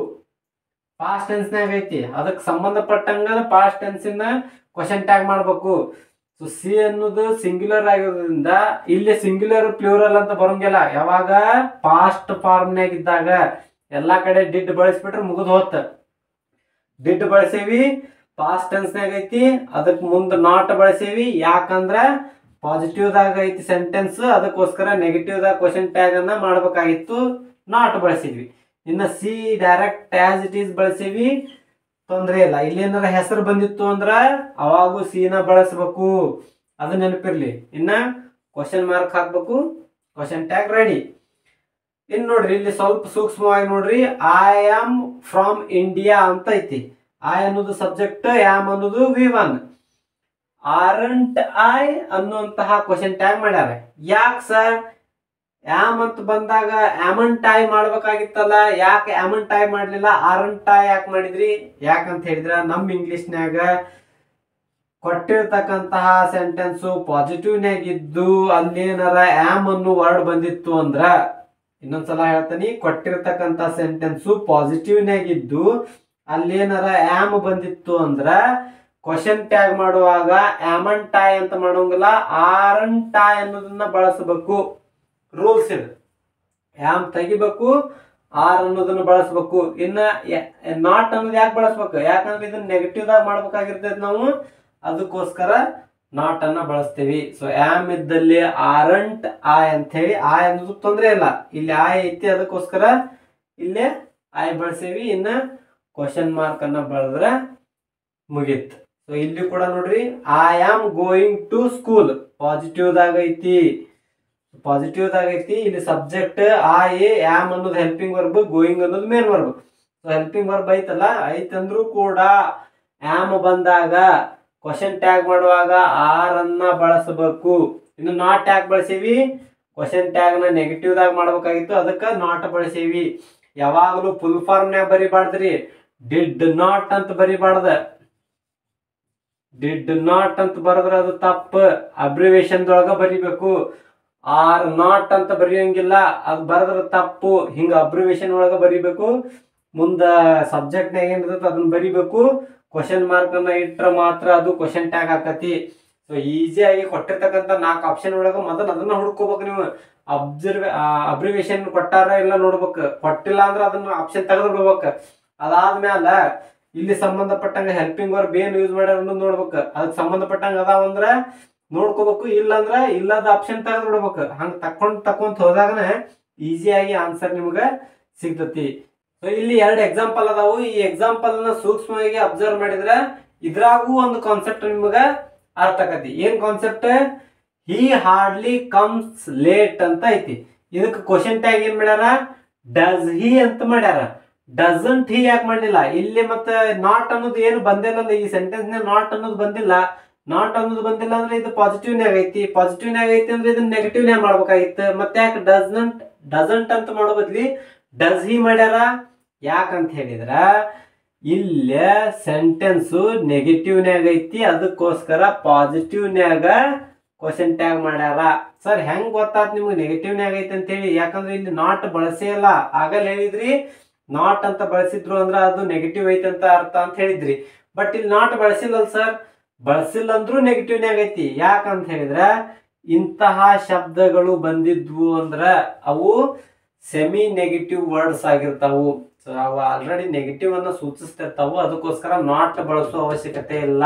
ಪಾಸ್ಟ್ ಟೆನ್ಸ್ ನಾಗ ಐತಿ. ಅದಕ್ಕೆ ಸಂಬಂಧಪಟ್ಟಂಗ ಪಾಸ್ಟ್ ಟೆನ್ಸ್ ಇಂದ ಕ್ವಶನ್ ಟ್ಯಾಗ್ ಮಾಡ್ಬೇಕು. ಸೊ ಸಿ ಅನ್ನೋದು ಸಿಂಗ್ಯುಲರ್ ಆಗಿರೋದ್ರಿಂದ ಇಲ್ಲಿ ಸಿಂಗ್ಯುಲರ್ ಪ್ಲೂರಲ್ ಅಂತ ಬರಂಗಿಲ್ಲ. ಯಾವಾಗ ಪಾಸ್ಟ್ ಫಾರ್ಮ್ ನಾಗ ಇದ್ದಾಗ ಎಲ್ಲಾ ಕಡೆ ಡಿಡ್ ಬಳಸ್ಬಿಟ್ರೆ ಮುಗಿದ್ ಹೋತ. ಡಿಡ್ ಬಳಸೇವಿ, ಪಾಸ್ಟ್ ಟೆನ್ಸ್ ನಾಗ ಐತಿ, ಅದಕ್ಕೆ ಮುಂದೆ ನಾಟ್ ಬಳಸೇವಿ. ಯಾಕಂದ್ರ ಪಾಸಿಟಿವ್ ದಾಗ ಐತಿ ಸೆಂಟೆನ್ಸ್, ಅದಕ್ಕೋಸ್ಕರ ನೆಗೆಟಿವ್ ದಾಗ ಕ್ವಶನ್ ಟ್ಯಾಗ್ ಅನ್ನ ಮಾಡ್ಬೇಕಾಗಿತ್ತು, ನಾಟ್ ಬಳಸಿದ್ವಿ. ಇನ್ನ ಸಿ ಡೈರೆಕ್ಟ್ ಆಸ್ ಇಟ್ ಈಸ್ ಬಳಸೇವಿ, ತೊಂದ್ರೆ ಇಲ್ಲ. ಇಲ್ಲೇನಾರ ಹೆಸರು ಬಂದಿತ್ತು ಅಂದ್ರ ಅವಾಗೂ ಸಿನ ಬಳಸಬೇಕು, ಅದು ನೆನಪಿರ್ಲಿ. ಇನ್ನ ಕ್ವಶನ್ ಮಾರ್ಕ್ ಹಾಕ್ಬೇಕು, ಕ್ವಶನ್ ಟ್ಯಾಗ್ ರೆಡಿ. ಇನ್ ನೋಡ್ರಿ ಇಲ್ಲಿ ಸ್ವಲ್ಪ ಸೂಕ್ಷ್ಮವಾಗಿ ನೋಡ್ರಿ, ಐ ಆಮ್ ಫ್ರಮ್ ಇಂಡಿಯಾ ಅಂತ ಐತಿ. ಐ ಅನ್ನೋದು ಸಬ್ಜೆಕ್ಟ್, ಆಮ್ ಅನ್ನೋದು V1. ಆರಂಟ್ ಐ ಅನ್ನುವಂತಹ ಕ್ವಶನ್ ಟ್ಯಾಗ್ ಮಾಡ್ಯಾರ. ಯಾಕೆ ಸರ್ ಆಮ್ ಅಂತ ಬಂದಾಗ ಆಮಂಟ್ ಐ ಮಾಡ್ಬೇಕಾಗಿತ್ತಲ್ಲ, ಯಾಕೆ ಆಮಂಟ್ ಐ ಮಾಡ್ಲಿಲ್ಲ, ಆರಂಟ್ ಐ ಯಾಕೆ ಮಾಡಿದ್ರಿ? ಯಾಕಂತ ಹೇಳಿದ್ರ ನಮ್ ಇಂಗ್ಲಿಷ್ನ್ಯಾಗ ಕೊಟ್ಟಿರ್ತಕ್ಕಂತಹ ಸೆಂಟೆನ್ಸ್ ಪಾಸಿಟಿವ್ ನ್ಯಾಗ ಇದ್ದು ಅಲ್ಲೇನಾರ ಆಮ್ ಅನ್ನೋ ವರ್ಡ್ ಬಂದಿತ್ತು ಅಂದ್ರ, ಇನ್ನೊಂದ್ಸಲ ಹೇಳ್ತೀನಿ, ಕೊಟ್ಟಿರ್ತಕ್ಕಂತ ಸೆಂಟೆನ್ಸ್ ಪಾಸಿಟಿವ್ ನ್ಯಾಗ ಇದ್ದು ಅಲ್ಲೇನಾರ ಆಮ್ ಬಂದಿತ್ತು ಅಂದ್ರ ಕ್ವಶನ್ ಟ್ಯಾಗ್ ಮಾಡುವಾಗ ಆಮಂಟ್ ಐ ಅಂತ ಮಾಡೋಂಗಿಲ್ಲ, ಆರಂಟ್ ಐ ಅನ್ನೋದನ್ನ ಬಳಸಬೇಕು. ರೂಲ್ಸ್ ಇದೆ. ಆಮ್ ತೆಗಿಬೇಕು, ಆರ್ ಅನ್ನೋದನ್ನ ಬಳಸಬೇಕು. ಇನ್ನ ನಾಟ್ ಅನ್ನೋದು ಯಾಕೆ ಬಳಸ್ಬೇಕು, ಯಾಕಂದ್ರೆ ಇದನ್ನ ನೆಗೆಟಿವ್ ದಾಗ ಮಾಡ್ಬೇಕಾಗಿರ್ತೈತಿ ನಾವು, ಅದಕ್ಕೋಸ್ಕರ ನಾಟ್ ಅನ್ನ ಬಳಸ್ತೀವಿ. ಸೊ ಆಮ್ ಇದ್ದಲ್ಲಿ ಆರಂಟ್ ಐ ಅಂತ ಹೇಳಿ, ಐ ಅನ್ನೋದು ತೊಂದ್ರೆ ಇಲ್ಲ, ಇಲ್ಲಿ ಐ ಐತಿ, ಅದಕ್ಕೋಸ್ಕರ ಇಲ್ಲೇ ಐ ಬಳಸೇವಿ. ಇನ್ನ ಕ್ವಶನ್ ಮಾರ್ಕ್ ಅನ್ನ ಬಳದ್ರ ಮುಗೀತು. ಸೊ ಇಲ್ಲಿ ಕೂಡ ನೋಡ್ರಿ, I am going to school positive ದಾಗ ಐತಿ, ಪಾಸಿಟಿವ್ ದಾಗ ಐತಿ. ಇಲ್ಲಿ ಸಬ್ಜೆಕ್ಟ್ ಐ, ಆಮ್ ಅನ್ನೋದು ಹೆಲ್ಪಿಂಗ್ ವರ್ಬ್, ಗೋಯಿಂಗ್ ಅನ್ನೋದು main verb. So helping verb ಐತಲ್ಲ, ಐತಂದ್ರೂ ಕೂಡ ಆಮ್ ಬಂದಾಗ ಕ್ವಶನ್ ಟ್ಯಾಗ್ ಮಾಡುವಾಗ ಆರ್ ಅನ್ನ ಬಳಸಬೇಕು. ಇನ್ನು ನಾಟ್ ಟ್ಯಾಗ್ ಬಳಸೀವಿ, ಕ್ವಶನ್ ಟ್ಯಾಗ್ ನ ನೆಗೆಟಿವ್ ದಾಗ ಮಾಡ್ಬೇಕಾಗಿತ್ತು, ಅದಕ್ಕೆ ನಾಟ್ ಬಳಸೀವಿ. ಯಾವಾಗಲೂ ಫುಲ್ ಫಾರ್ಮ್ ನ್ಯಾಗ ಬರಿಬಾರ್ದ್ರಿ, ಡಿಡ್ ನಾಟ್ ಅಂತ ಬರಿಬಾರ್ದ. ಡಿಡ್ ನಾಟ್ ಅಂತ ಬರದ್ರ ಅದು ತಪ್ಪ, ಅಬ್ರಿವೇಶನ್ ದೊಳಗ ಬರಿಬೇಕು. ಆರ್ ನಾಟ್ ಅಂತ ಬರೆಯಂಗಿಲ್ಲ, ಅದು ಬರದ್ರ ತಪ್ಪು. ಹಿಂಗ ಅಬ್ರಿವೇಶನ್ ಒಳಗ ಬರಿಬೇಕು. ಮುಂದ ಸಬ್ಜೆಕ್ಟ್ ನಾಗ ಏನಿರ್ತೈತಿ ಅದನ್ನ ಬರಿಬೇಕು. ಕ್ವಶನ್ ಮಾರ್ಕ್ ಅನ್ನ ಇಟ್ರ ಮಾತ್ರ ಅದು ಕ್ವಶನ್ ಟ್ಯಾಗ್ ಆಕತಿ. ಸೊ ಈಸಿಯಾಗಿ ಕೊಟ್ಟಿರ್ತಕ್ಕಂಥ 4 ಆಪ್ಷನ್ ಒಳಗ ಮೊದಲು ಅದನ್ನ ಹುಡ್ಕೋಬೇಕು ನೀವು. ಅಬ್ರಿವೇಶನ್ ಕೊಟ್ಟಾರ ಇಲ್ಲ ನೋಡ್ಬೇಕು, ಕೊಟ್ಟಿಲ್ಲ ಅಂದ್ರೆ ಅದನ್ನ ಆಪ್ಷನ್ ತೆಗೆದು ಬಿಡ್ಬೇಕು. ಅದಾದ್ಮೇಲ ಇಲ್ಲಿ ಸಂಬಂಧಪಟ್ಟಂಗ ಹೆಲ್ಪಿಂಗ್ ವರ್ಬ್ ಏನ್ ಯೂಸ್ ಮಾಡ್ಯಾರ ಅನ್ನೋದು ನೋಡ್ಬೇಕು. ಅದಕ್ಕೆ ಸಂಬಂಧಪಟ್ಟಂಗ ಅದಾವಂದ್ರ ನೋಡ್ಕೋಬೇಕು, ಇಲ್ಲ ಅಂದ್ರ ಇಲ್ಲದ ಆಪ್ಷನ್ ತೆಗೆದು ಬಿಡ್ಬೇಕು. ಹಂಗ ತಕೊಂತ ಹೋದಾಗನ ಈಸಿಯಾಗಿ ಆನ್ಸರ್ ನಿಮ್ಗ ಸಿಗ್ತತಿ. ಸೊ ಇಲ್ಲಿ 2 ಎಕ್ಸಾಂಪಲ್ ಅದಾವು. ಈ ಎಕ್ಸಾಂಪಲ್ ನ ಸೂಕ್ಷ್ಮವಾಗಿ ಅಬ್ಸರ್ವ್ ಮಾಡಿದ್ರ ಇದ್ರಾಗೂ ಒಂದು ಕಾನ್ಸೆಪ್ಟ್ ನಿಮ್ಗ ಅರ್ಥ ಆಕತಿ. ಏನ್ ಕಾನ್ಸೆಪ್ಟ್? ಹಿ ಹಾರ್ಡ್ಲಿ ಕಮ್ಸ್ ಲೇಟ್ ಅಂತ ಐತಿ. ಇದಕ್ಕೆ ಕ್ವಶನ್ ಟ್ಯಾಗ್ ಏನ್ ಮಾಡ್ಯಾರ, ಡಸ್ ಹಿ ಅಂತ ಮಾಡ್ಯಾರ. ಡಸಂಟ್ ಹಿ ಯಾಕೆ ಮಾಡಲಿಲ್ಲ ಇಲ್ಲಿ? ಮತ್ತೆ ನಾಟ್ ಅನ್ನೋದು ಏನು ಬಂದಿಲ್ಲ, ಈ ಸೆಂಟೆನ್ಸ್ ನಾಟ್ ಅನ್ನೋದು ಬಂದಿಲ್ಲ. ನಾಟ್ ಅನ್ನೋದು ಬಂದಿಲ್ಲ ಅಂದ್ರೆ ಇದು ಪಾಸಿಟಿವ್ನ್ಯಾಗ ಐತಿ. ಪಾಸಿಟಿವ್ನ್ಯಾಗ ಐತಿ ಅಂದ್ರೆ ಇದನ್ನ ನೆಗೆಟಿವ್ನ್ಯಾಗ ಮಾಡ್ಬೇಕಾಗಿತ್ತು. ಮತ್ತೆ ಯಾಕೆ ಡಸಂಟ್ ಅಂತ ಮಾಡೋ ಬದ್ಲಿ ಡಸ್ ಹಿ ಮಾಡ್ಯಾರ? ಯಾಕಂತ ಹೇಳಿದ್ರ ಇಲ್ಲೇ ಸೆಂಟೆನ್ಸ್ ನೆಗೆಟಿವ್ನ್ಯಾಗ ಐತಿ, ಅದಕ್ಕೋಸ್ಕರ ಪಾಸಿಟಿವ್ನ್ಯಾಗ ಕ್ವಶನ್ ಟ್ಯಾಗ್ ಮಾಡ್ಯಾರ. ಸರ್ ಹೆಂಗ್ ಗೊತ್ತಾತ್ ನಿಮ್ಗೆ ನೆಗೆಟಿವ್ನ್ಯಾಗ ಐತಿ ಅಂತ ಹೇಳಿ? ಯಾಕಂದ್ರೆ ಇಲ್ಲಿ ನಾಟ್ ಬಳಸೇ ಇಲ್ಲ. ಆಗಲ್ಲ ಹೇಳಿದ್ರಿ ನಾಟ್ ಅಂತ ಬಳಸಿದ್ರು ಅಂದ್ರ ಅದು ನೆಗೆಟಿವ್ ಐತಿ ಅಂತ ಅರ್ಥ ಅಂತ ಹೇಳಿದ್ರಿ. ಬಟ್ ಇಲ್ಲಿ ನಾಟ್ ಬಳಸಿಲ್ಲಲ್ಲ ಸರ್, ಬಳಸಿಲ್ಲ ಅಂದ್ರೂ ನೆಗೆಟಿವ್ನ್ಯಾಗ ಐತಿ. ಯಾಕಂತ ಹೇಳಿದ್ರ ಇಂತಹ ಶಬ್ದಗಳು ಬಂದಿದ್ವು ಅಂದ್ರ ಅವು ಸೆಮಿ ನೆಗೆಟಿವ್ ವರ್ಡ್ಸ್ ಆಗಿರ್ತಾವು. ಅವು ಆಲ್ರೆಡಿ ನೆಗೆಟಿವ್ ಅನ್ನ ಸೂಚಿಸ್ತಿರ್ತಾವು. ಅದಕ್ಕೋಸ್ಕರ ನಾಟ್ ಬಳಸೋ ಅವಶ್ಯಕತೆ ಇಲ್ಲ.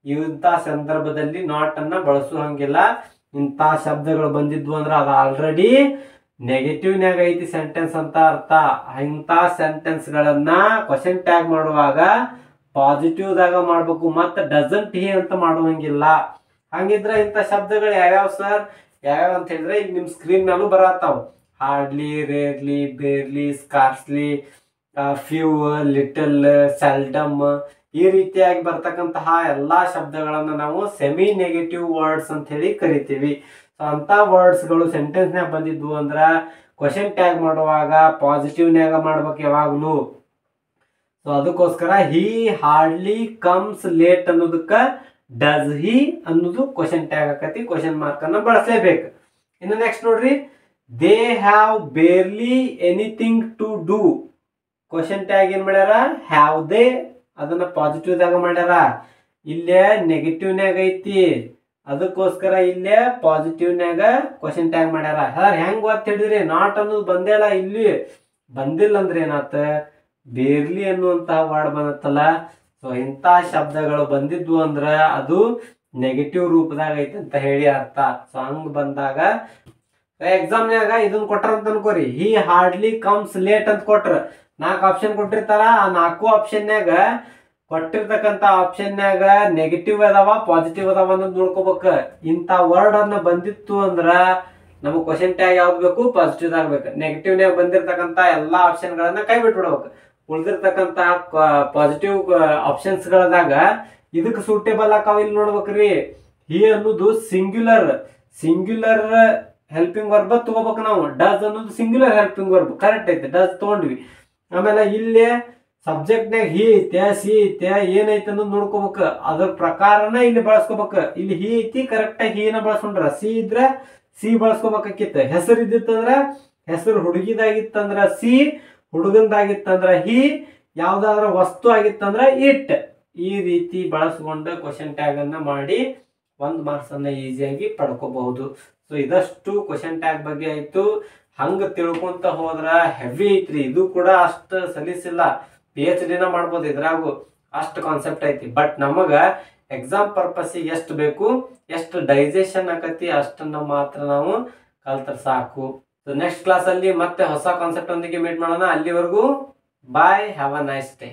ಇಂಥ ಸಂದರ್ಭದಲ್ಲಿ ನಾಟ್ ಅನ್ನ ಬಳಸೋ ಹಂಗಿಲ್ಲ. ಇಂಥ ಶಬ್ದಗಳು ಬಂದಿದ್ವು ಅಂದ್ರೆ ಅದು ಆಲ್ರೆಡಿ ನೆಗೆಟಿವ್ನ್ಯಾಗ ಐತಿ ಸೆಂಟೆನ್ಸ್ ಅಂತ ಅರ್ಥ. ಇಂಥ ಸೆಂಟೆನ್ಸ್ ಗಳನ್ನ ಕ್ವಶನ್ ಟ್ಯಾಗ್ ಮಾಡುವಾಗ ಪಾಸಿಟಿವ್ದಾಗ ಮಾಡ್ಬೇಕು, ಮತ್ತೆ ಡಸಂಟ್ ಹಿ ಅಂತ ಮಾಡುವಂಗಿಲ್ಲ. ಹಂಗಿದ್ರೆ ಇಂಥ ಶಬ್ದಗಳು ಯಾವ್ಯಾವ ಸರ್? ಯಾವ್ಯಾವ ಅಂತ ಹೇಳಿದ್ರೆ ಈಗ ನಿಮ್ ಸ್ಕ್ರೀನ್ ಮೇಲೂ ಬರತ್ತಾವ. Hardly, rarely, barely, scarcely, few, little, seldom, ಈ ರೀತಿಯಾಗಿ ಬರ್ತಕ್ಕಂತಹ ಎಲ್ಲಾ ಶಬ್ದಗಳನ್ನ ನಾವು ಸೆಮಿ ನೆಗೆಟಿವ್ ವರ್ಡ್ಸ್ ಅಂತ ಹೇಳಿ ಕರಿತೀವಿ. ಸೊ ಅಂತ ವರ್ಡ್ಸ್ ಗಳು ಸೆಂಟೆನ್ಸ್ ನಾಗ ಬಂದಿದ್ವು ಅಂದ್ರ ಕ್ವಶನ್ ಟ್ಯಾಗ್ ಮಾಡುವಾಗ ಪಾಸಿಟಿವ್ನ್ಯಾಗ ಮಾಡ್ಬೇಕು ಯಾವಾಗ್ಲೂ. ಸೊ ಅದಕ್ಕೋಸ್ಕರ ಹಿ ಹಾರ್ಡ್ಲಿ ಕಮ್ಸ್ ಲೇಟ್ ಅನ್ನೋದಕ್ಕ ಡಸ್ ಹಿ ಅನ್ನೋದು ಕ್ವಶನ್ ಟ್ಯಾಗ್ ಆಕತಿ. ಕ್ವಶನ್ ಮಾರ್ಕ್ ಅನ್ನ ಬಳಸಲೇಬೇಕು. ಇನ್ನು ನೆಕ್ಸ್ಟ್ ನೋಡ್ರಿ, they have barely anything to do. Question tag ಏನ್ ಮಾಡ್ಯಾರ? ಹ್ಯಾವ್ ದೇ, ಅದನ್ನ ಪಾಸಿಟಿವ್ ದಾಗ ಮಾಡ್ಯಾರ. ಇಲ್ಲೇ ನೆಗೆಟಿವ್ನ್ಯಾಗ ಐತಿ, ಅದಕ್ಕೋಸ್ಕರ ಇಲ್ಲೇ ಪಾಸಿಟಿವ್ನ್ಯಾಗ ಕ್ವಶನ್ ಟ್ಯಾಗ್ ಮಾಡ್ಯಾರ. ಸರ್ ಹೆಂಗ್ ಗೊತ್ತ ಹೇಳಿದ್ರಿ? ನಾಟ್ ಅನ್ನೋದು ಬಂದೇ ಇಲ್ಲ. ಇಲ್ಲಿ ಬಂದಿಲ್ಲ ಅಂದ್ರೆ ಏನಾತ? ಬೇರ್ಲಿ ಅನ್ನುವಂತಹ ವರ್ಡ್ ಬಂದತ್ತಲ್ಲ. ಸೊ ಇಂಥ ಶಬ್ದಗಳು ಬಂದಿದ್ವು ಅಂದ್ರ ಅದು ನೆಗೆಟಿವ್ ರೂಪದಾಗ ಐತಿ ಅಂತ ಹೇಳಿ ಅರ್ಥ. ಸೊ ಹಂಗ್ ಬಂದಾಗ ಎಕ್ಸಾಮ್ನ್ಯಾಗ ಇದನ್ನ ಕೊಟ್ರ ಅಂತ ಅನ್ಕೋರಿ, ಹಿ ಹಾರ್ಡ್ಲಿ ಕಮ್ಸ್ ಲೇಟ್ ಅಂತ ಕೊಟ್ರ 4 ಆಪ್ಷನ್ ಕೊಟ್ಟಿರ್ತಾರ. ಆ 4 ಆಪ್ಷನ್ಯಾಗ ಕೊಟ್ಟಿರ್ತಕ್ಕಂಥ ಆಪ್ಷನ್ಯಾಗ ನೆಗೆಟಿವ್ ಅದಾವ ಪಾಸಿಟಿವ್ ಅದಾವ ಅನ್ನೋದು ನೋಡ್ಕೋಬೇಕ. ಇಂಥ ವರ್ಡ್ ಅನ್ನ ಬಂದಿತ್ತು ಅಂದ್ರ ನಮಗ್ ಕ್ವಶನ್ ಟ್ಯಾಗ್ ಯಾವ್ದು ಬೇಕು? ಪಾಸಿಟಿವ್ ಆಗ್ಬೇಕು. ನೆಗೆಟಿವ್ನ್ಯಾಗ ಬಂದಿರ್ತಕ್ಕಂಥ ಎಲ್ಲಾ ಆಪ್ಷನ್ ಗಳನ್ನ ಕೈ ಬಿಟ್ಬಿಡ್ಬೇಕು. ಉಳಿದಿರ್ತಕ್ಕಂಥ ಪಾಸಿಟಿವ್ ಆಪ್ಷನ್ಸ್ ಗಳದಾಗ ಇದಕ್ಕೆ ಸೂಟೇಬಲ್ ಆಕಾವ ಇಲ್ಲಿ ನೋಡ್ಬೇಕ್ರಿ. ಹಿ ಅನ್ನೋದು ಸಿಂಗ್ಯುಲರ್ ಹೆಲ್ಪಿಂಗ್ ವರ್ಬ್ ತಗೋಬೇಕು ನಾವು. ಡಸ್ ಅನ್ನೋದು ಸಿಂಗ್ಯುಲರ್ ಹೆಲ್ಪಿಂಗ್ ವರ್ಬ್, ಕರೆಕ್ಟ್ ಐತೆ, ಡಸ್ ತಗೊಂಡ್ವಿ. ಆಮೇಲೆ ಇಲ್ಲಿ ಸಬ್ಜೆಕ್ಟ್ನಾಗ ಹಿ ಐತೆ, ಸಿ ಐತೆ, ಏನೈತೆ ಅನ್ನೋದು ನೋಡ್ಕೋಬೇಕು. ಅದ್ರ ಪ್ರಕಾರನ ಇಲ್ಲಿ ಬಳಸ್ಕೋಬೇಕು. ಇಲ್ಲಿ ಹಿ ಐತಿ, ಕರೆಕ್ಟ್ ಆಗಿ ಹೀನ ಬಳಸ್ಕೊಂಡ್ರ. ಸಿ ಇದ್ರೆ ಸಿ ಬಳಸ್ಕೋಬೇಕಾಗಿತ್ತು. ಹೆಸರು ಇದ್ದಿತ್ತಂದ್ರ ಹೆಸರು, ಹುಡುಗಿದಾಗಿತ್ತಂದ್ರ ಸಿ, ಹುಡುಗಂದಾಗಿತ್ತಂದ್ರ ಹಿ, ಯಾವ್ದಾದ್ರ ವಸ್ತು ಆಗಿತ್ತಂದ್ರ ಇಟ್. ಈ ರೀತಿ ಬಳಸ್ಕೊಂಡು ಕ್ವಶನ್ ಟ್ಯಾಗ್ ಅನ್ನ ಮಾಡಿ 1 ಮಾರ್ಕ್ಸ್ ಅನ್ನ ಈಸಿಯಾಗಿ ಪಡ್ಕೋಬಹುದು. ಸೊ ಇದಷ್ಟು ಕ್ವಶನ್ ಟ್ಯಾಗ್ ಬಗ್ಗೆ ಆಯ್ತು. ಹಂಗ ತಿಳ್ಕೊಂತ ಹೋದ್ರ ಹೆವಿ ಐತ್ರಿ. ಇದು ಕೂಡ ಅಷ್ಟು ಸಲೀಸಿಲ್ಲ, PhD ನ ಮಾಡ್ಬೋದು ಇದ್ರಾಗು, ಅಷ್ಟು ಕಾನ್ಸೆಪ್ಟ್ ಐತಿ. ಬಟ್ ನಮಗ ಎಕ್ಸಾಮ್ ಪರ್ಪಸ್ ಎಷ್ಟು ಬೇಕು, ಎಷ್ಟು ಡೈಜೆಷನ್ ಆಕತಿ ಅಷ್ಟನ್ನ ಮಾತ್ರ ನಾವು ಕಲ್ತ್ರ ಸಾಕು. ಸೊ ನೆಕ್ಸ್ಟ್ ಕ್ಲಾಸ್ ಅಲ್ಲಿ ಮತ್ತೆ ಹೊಸ ಕಾನ್ಸೆಪ್ಟ್ ಒಂದಿಗೆ ಮೀಟ್ ಮಾಡೋಣ. ಅಲ್ಲಿವರೆಗೂ ಬಾಯ್, ಹ್ಯಾವ್ ಅ ನೈಸ್ ಡೇ.